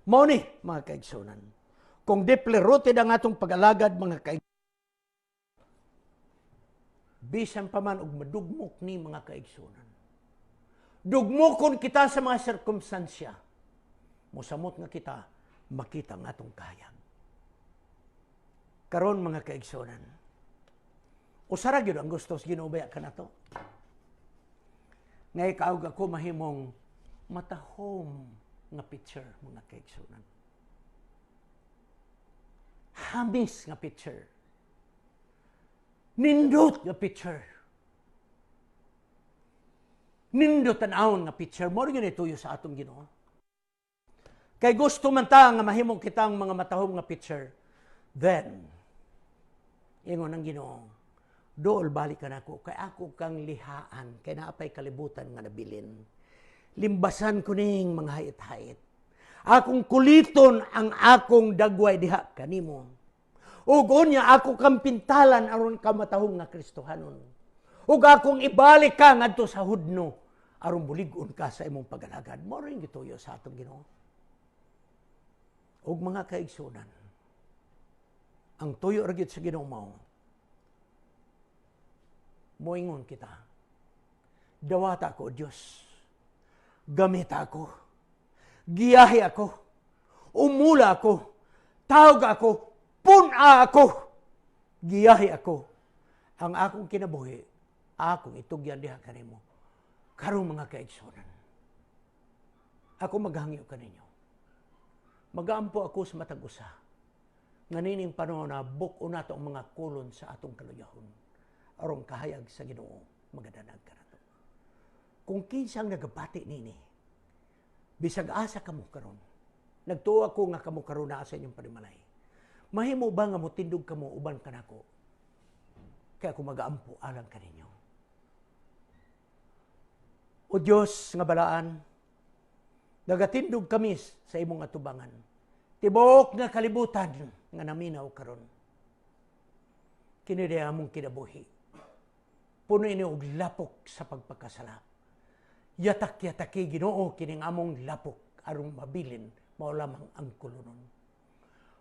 Mao ni mga kaigsunan. Kung deeply rooted ang atong pag-alagad mga kaigsunan, bisan pa man og madugmok ni mga kaigsunan. Dugmokon kita sa mga sirkumstansya. Mosamot nga kita makita ang atong kahayag. Karon mga kaigsunan, usara gyud ang gusto sa Ginoo baya kanato. Ngay kaog ako mahimong matahom nga picture, mga kaigsunan. Hamis nga picture. Nindot nga picture. Nindot tanawon nga picture. Mao gyud ituyo sa atong Ginoo. Kay gusto man ta nga mahimong kitang mga matahom nga picture, then ingon ang Ginoo, dool balik ka nako kay ako kang lihaan kay naapay kalibutan nga nabilin. Limbasan ko ning mga hait-hait. Akong kuliton ang akong dagway diha kanimo. Ug unya ako kang pintalan aron ka matahong nga Kristohanon. Ug akong ibalik ka ngadto sa hudno aron bulig-on ka sa imong pag-alagad. Mao ring gituyo sa atong Ginoo. Ug mga kaigsunan, ang tuyo ra gyud sa Ginoo mao, moingon kita. Dawata ko, Dios. Gamit ako, giyahi ako, umula ako, tawag ako, puna ako, giyahi ako. Ang akong kinabuhi, akong itugyan diha kanimo. Karong mga kaigsunan, ako maghangyo kaninyo. Magaampo ako sa matag usa. Nganining panahon na buko nato ang mga kulon sa atong kaluyahon. Arong kahayag sa Ginoo, magadanag ka na to. Kung kinsang nagabati nini, bisag asa kamo karon, nagtuwa ko nga kamo karon na sa inyong panimalay. Mahimo ba nga motindog kamo uban kanako? Kaya ako magaampo alang kaninyo. O Diyos nga balaan, nagatindog kami sa imong atubangan. Tibok nga kalibutan nga naminaw karon. Kini diha among kinabuhi. Puno ini og lapok sa pagpakasala. Yatak-yataki Ginoo kining among lapok aron mabilin mao lamang ang kulunon.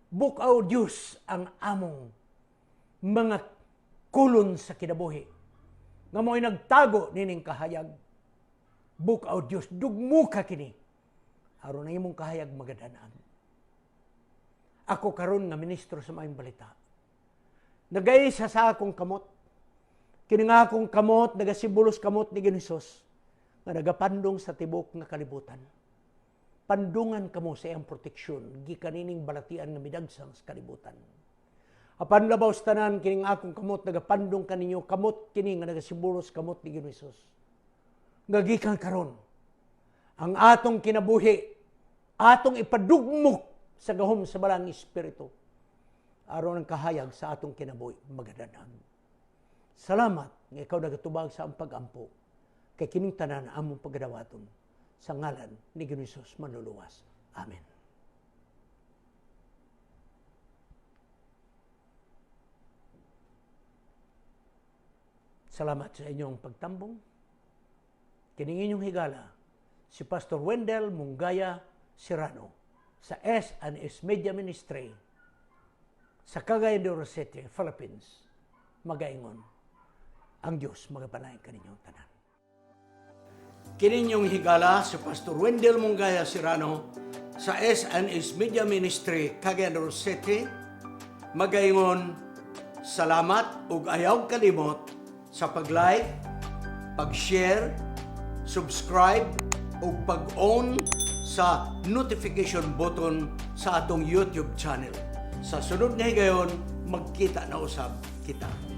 Bukaw Dios ang among mga kulon sa kinabuhi nga mo'y nagtago nining kahayag. Bukaw Dios, dugmo ka kini. Aron na imong kahayag magadanaan. Ako karon nga ministro sa maayong balita. Nagaisa sa akong kamot. Kini nga akong kamot, nagasibulos kamot ni Hesus nga nagapandong sa tibok nga kalibutan. Pandungan kamo sa iyang proteksyon, gikanining balatian nga midagsang sa kalibutan. Apan labaw sa tanan, kining akong kamot, nagapandong kaninyo, kamot kini nga nagasibulos kamot ni Hesus. Nga gikan karon, ang atong kinabuhi, atong ipadugmok sa gahom sa balang espiritu. Aron ang kahayag sa atong kinabuhi, magadanang. Salamat nga ikaw nagatubag sa ang pag-ampo. Kay kining tanan among pagdawaton sa ngalan ni Hesus manluluwas. Amen. Salamat sa inyong pagtambong. Kining inyong higala, si Pastor Wendell Mungaya Serrano sa S&S Media Ministry sa Cagayan de Oro City, Philippines. Magaingon, ang Diyos magapalain kaninyong tanan. Kininyong higala si Pastor Wendell Mungaya Serrano sa S&S Media Ministry, Cagayan de Oro City. Magaingon, salamat ug ayaw kalimot sa pag-like, pag-share, subscribe ug pag-on sa notification button sa atong YouTube channel. Sa sunod na higayon, magkita na usab kita.